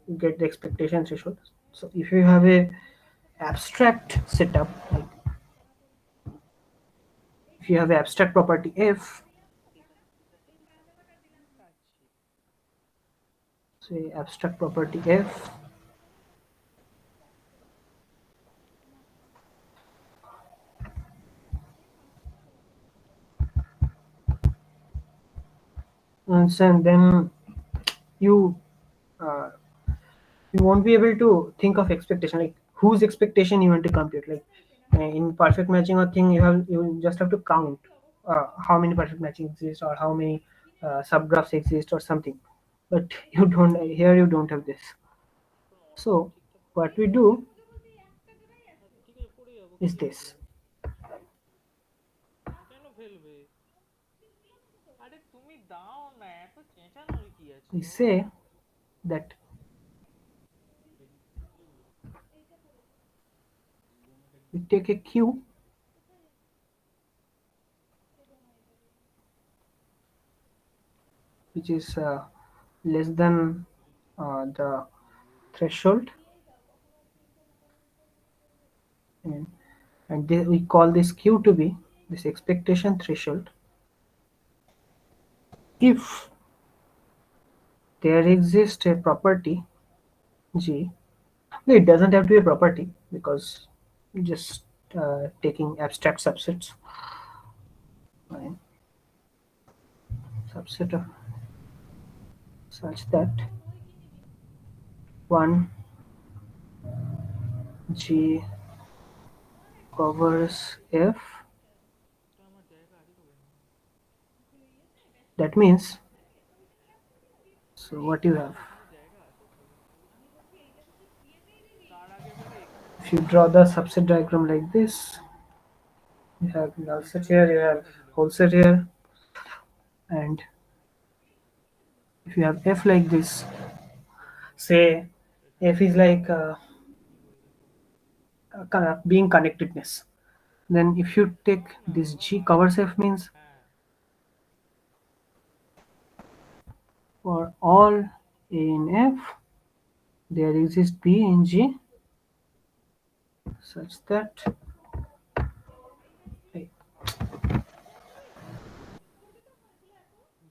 You get the expectation threshold. So if you have a abstract setup, like if you have abstract property f, say abstract property f, and then you uh, you won't be able to think of expectation, like whose expectation you want to compute. Like in perfect matching or thing, you just have to count how many perfect matching exist or how many subgraphs exist or something. But you don't here you don't have this. So what we do is this: কেন ফেলবে? আরে তুমি দাও না, এত চেঁচানোর কি আছে we go? say that we take a q which is less than the threshold, and, we call this q to be this expectation threshold if there exists a property g. No, it doesn't have to be a property because just taking abstract subsets, fine, subset of such that one g covers f. আমার জায়গা আছে তো কেন? That means, so what you have, এখানে জায়গা আছে তো। তার আগে বলে এখানে if you draw the subset diagram like this, you have null set here, you have whole set here, and if you have f like this, say f is like being connectedness, then if you take this g covers f means হ্যাঁ for all a in f there exists b in g such that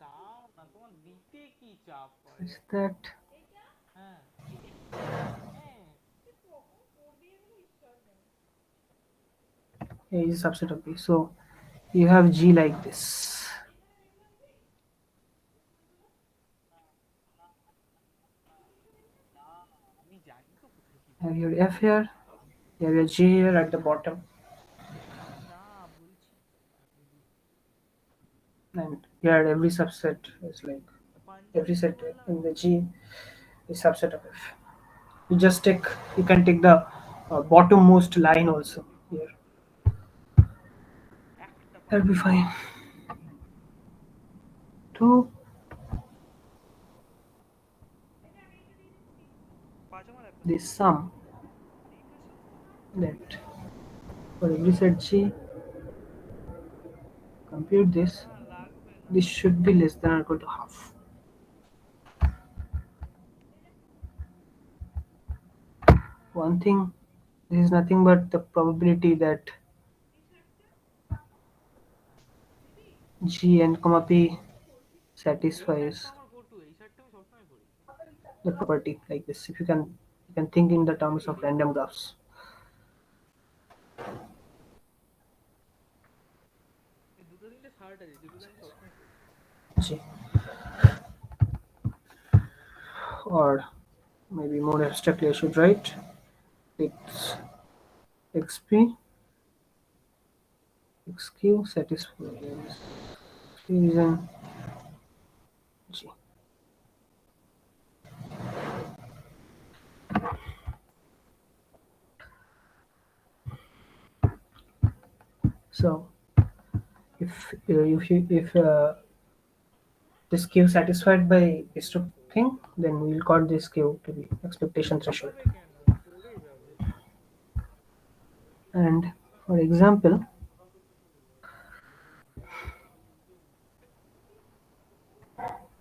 দাও না, তোমার দিতে কি চাপ such করে? that হ্যাঁ হ্যাঁ a is a subset of b. So you have g like this. আমি জানি তো কোথায় কি Have your f here, you have your g here at the bottom, না বলছি and here every subset is like every পাঞ্জাবিতে set বললাম in the g is subset of f. You just take, you can take the bottommost line also here. একটা That'll be panjabi fine. To পাজামার একটা this sum ঠিক আছে that for every set g, compute this. না লাগবে না This should be less than or equal to half. One thing, this is nothing but the probability that g and comma p এই স্যারটা satisfies আমার পটু, এই স্যারটা আমি সবসময় করি। the property like this. If you can think in the terms of random graphs. এই দুটো তিনটে শার্ট আছে যেগুলো আমি সবসময় করি। G. Or maybe more abstractly I should write x xp xq satisfies is in g. So if this Q satisfied by this thing, then we will call this Q to be expectation threshold. And for example,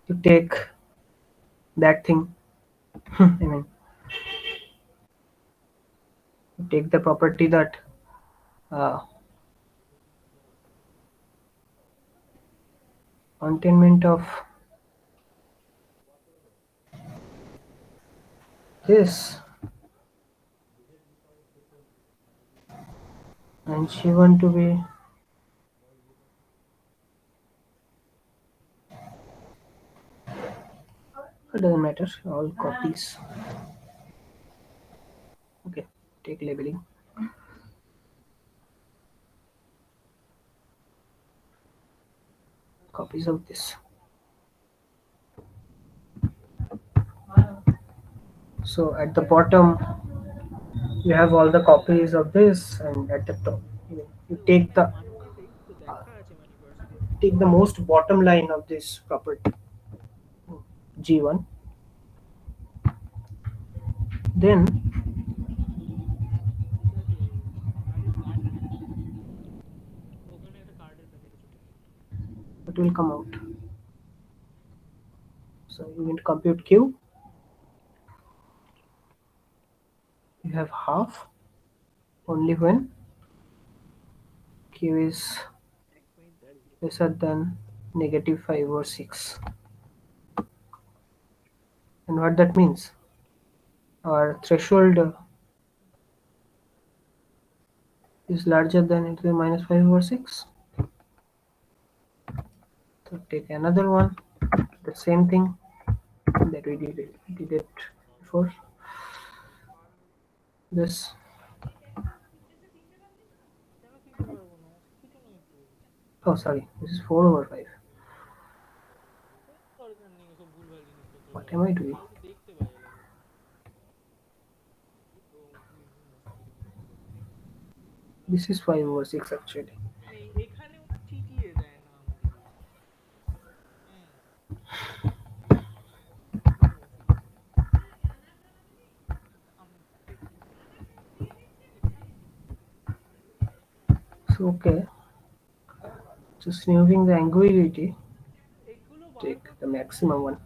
you take that thing. I mean, you take the property that uh, containment of this and she want to be it doesn't matter, all copies. Okay, take labeling. Copies of this. So at the bottom you have all the copies of this, and at the top you take the most bottom line of this property G1. Then it will come out. So you need to compute Q. You have half only when Q is lesser than -5/6. And what that means? Our threshold is larger than e to the -5/6. So take another one, the same thing that we did it before. This. Oh, sorry. This is 4/5. What am I doing? This is 5/6 actually. So okay. Just removing the ambiguity. Take the maximum one.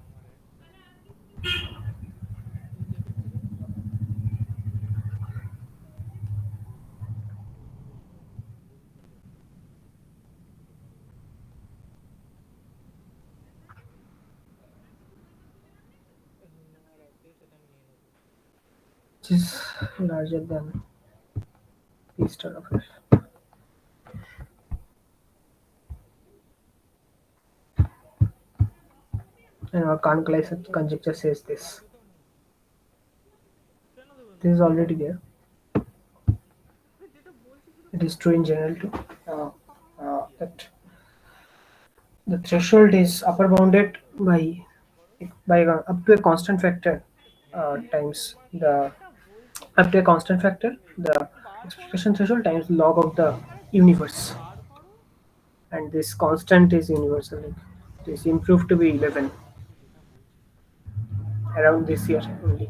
Which is larger than P star of F. And our Kahn-Kalai conjecture says this. This is already there. It is true in general too. That the threshold is upper bounded by up to a constant factor times the up to a constant factor the expectation threshold times log of the universe, and this constant is universal. It is improved to be 11 around this year only.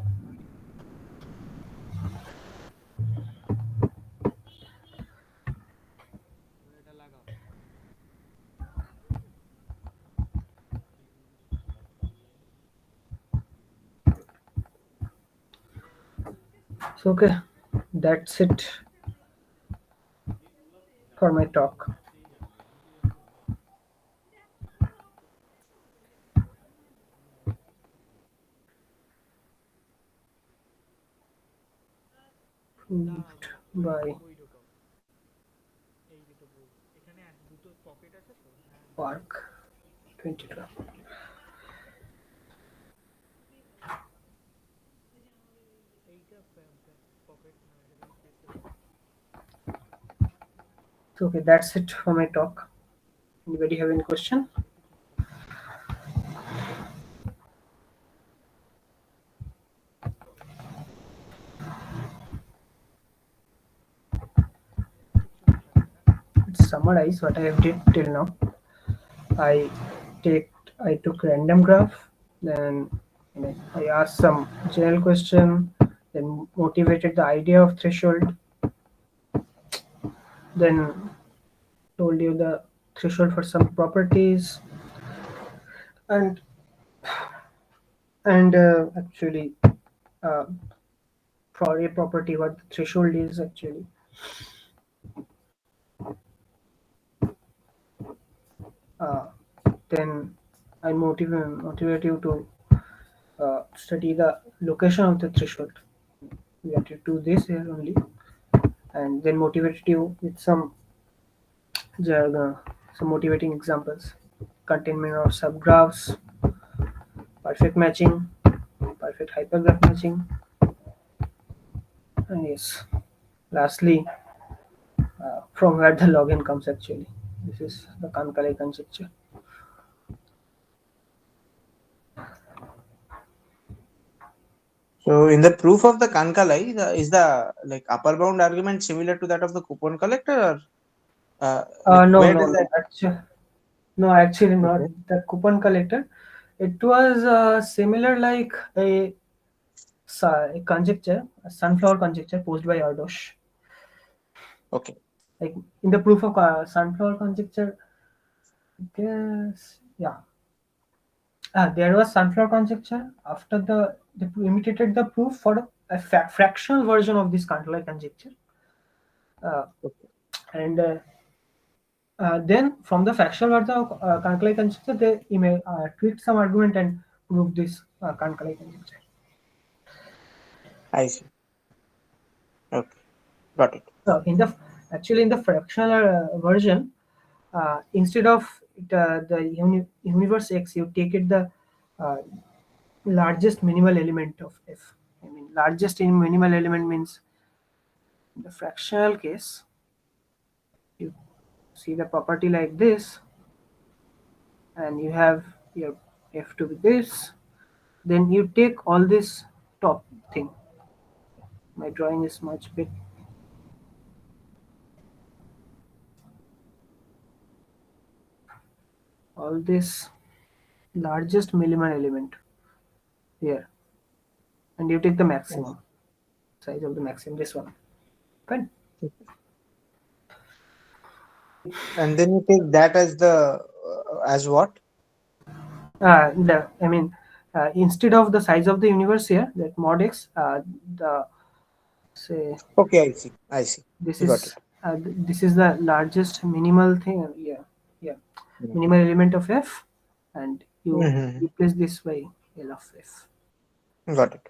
So okay, that's it for my talk. Proved by Park 2012. So okay, that's it for my talk. Anybody have any question? It's summarize what I have did till now. I took random graph, then I asked some general question, then motivated the idea of threshold, then told you the threshold for some properties, and actually uh, for a property what the threshold is actually. Uh, then I motivate you to study the location of the threshold. We have to do this here only, and then motivated you with uh, some motivating examples: containment of subgraphs, perfect matching, perfect hypergraph matching, and yes, lastly, from where the login comes actually. This is the Kahn-Kalai conjecture. So in the proof of the Kahn-Kalai, is the like upper bound argument similar to that of the coupon collector, or No, where no, does no. that? Actually, not Okay. the coupon collector. It was similar like a conjecture, a sunflower conjecture posed by Ardosh. Okay. Like in the proof of sunflower conjecture, I guess, yeah. There was sunflower conjecture. After they imitated the proof for a fractional version of this Kahn-Kalai conjecture, uh, Okay. and then from the fractional version of Kahn-Kalai conjecture, they tweaked some argument and proved this Kahn-Kalai conjecture. I see. Okay. Got it. So in the fractional version, instead of the universe X, you take it the uh, largest minimal element of F. I mean, largest in minimal element means in the fractional case, you see the property like this, and you have your F to be this. Then you take all this top thing. My drawing is much big. All this largest minimal element here, and you take the maximum size of the maximum. This one, fine. And then you take that as the as what? Instead of the size of the universe here, that mod x, the say Okay, I see. I see. this Got it. is this is the largest minimal thing. Yeah, yeah, Mm. minimal element of f, and you Mm-hmm. replace this by L of f. Got it.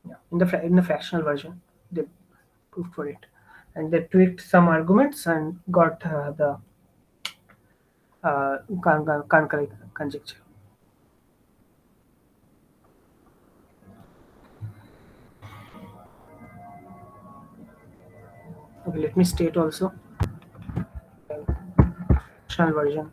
Yeah, in the fractional version, they proved for it, and they tweaked some arguments and got the Kahn-Kalai conjecture. Okay, let me state also fractional version.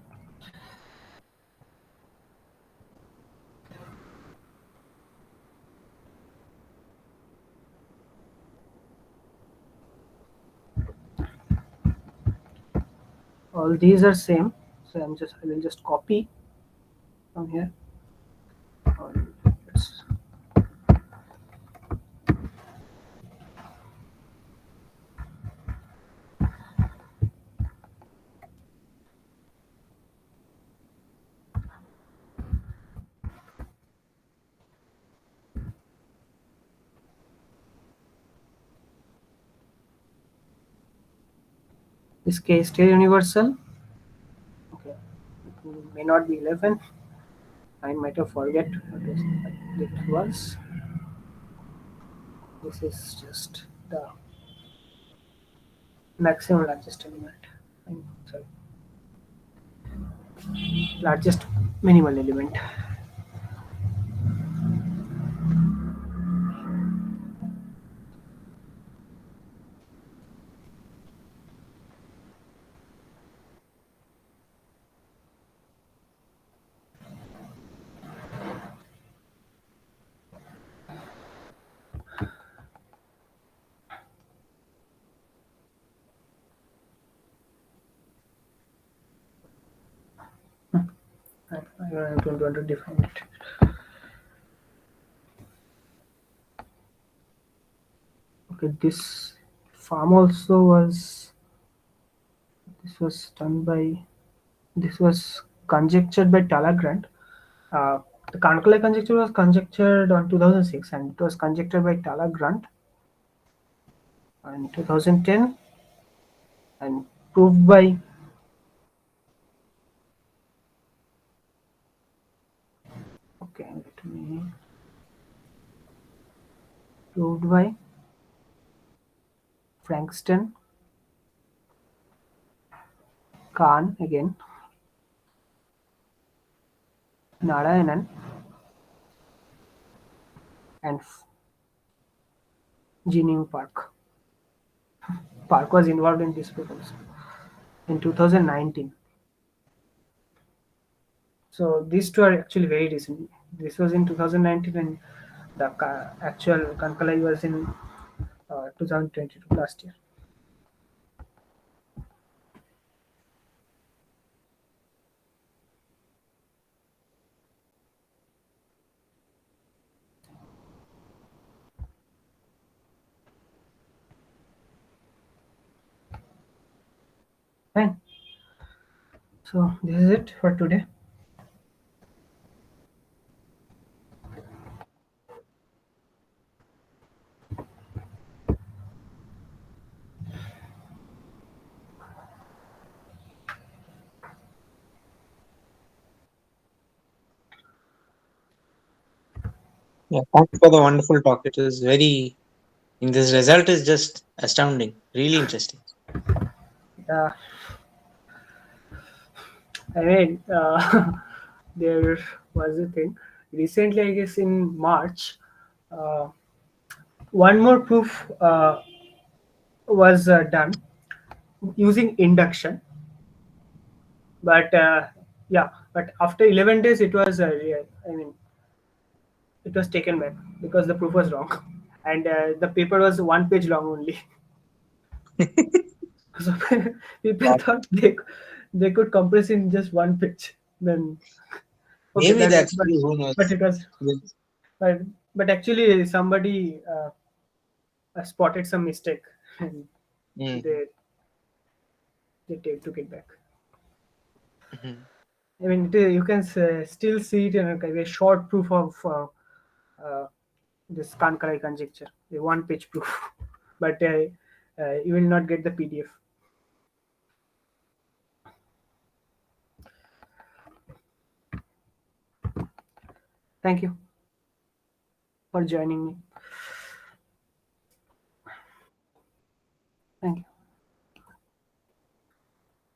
All these are same, so I will just copy from here. Let's- This case still universal. Okay, it may not be 11. I might have forget what it was. This is just the maximum largest element. Sorry, largest minimal element. I don't want to define it. Okay, this Pham also was. This was done by. This was conjectured by Talagrand. Uh, the Kahn-Kalai conjecture was conjectured on 2006, and it was conjectured by Talagrand in 2010 and proved by okay, let me proved by Frankston, Kahn again, Narayanan, and Jinyoung Park. Park was involved in this proof also in 2019. So these two are actually very recent. This was in 2019, and the actual Kahn-Kalai was in 2022 last year. Fine. So this is it for today. Yeah, thanks for the wonderful talk. It was very. And this result is just astounding. Really interesting. Uh, I mean, there was a thing recently. I guess in March, uh, one more proof was done using induction, but yeah, but after 11 days, it was. I mean, it was taken back because the proof was wrong, and the paper was 1 page long only. So people Wow. thought they could compress in just 1 page. Then okay, Maybe that that's but true. Who but knows? it was Yes. but, but actually somebody spotted some mistake and Mm-hmm. they took it back. Mm-hmm. I mean, you can still see it in a short proof of uh, this Kahn-Kalai conjecture, a 1 page proof, but you will not get the PDF. Thank you for joining me.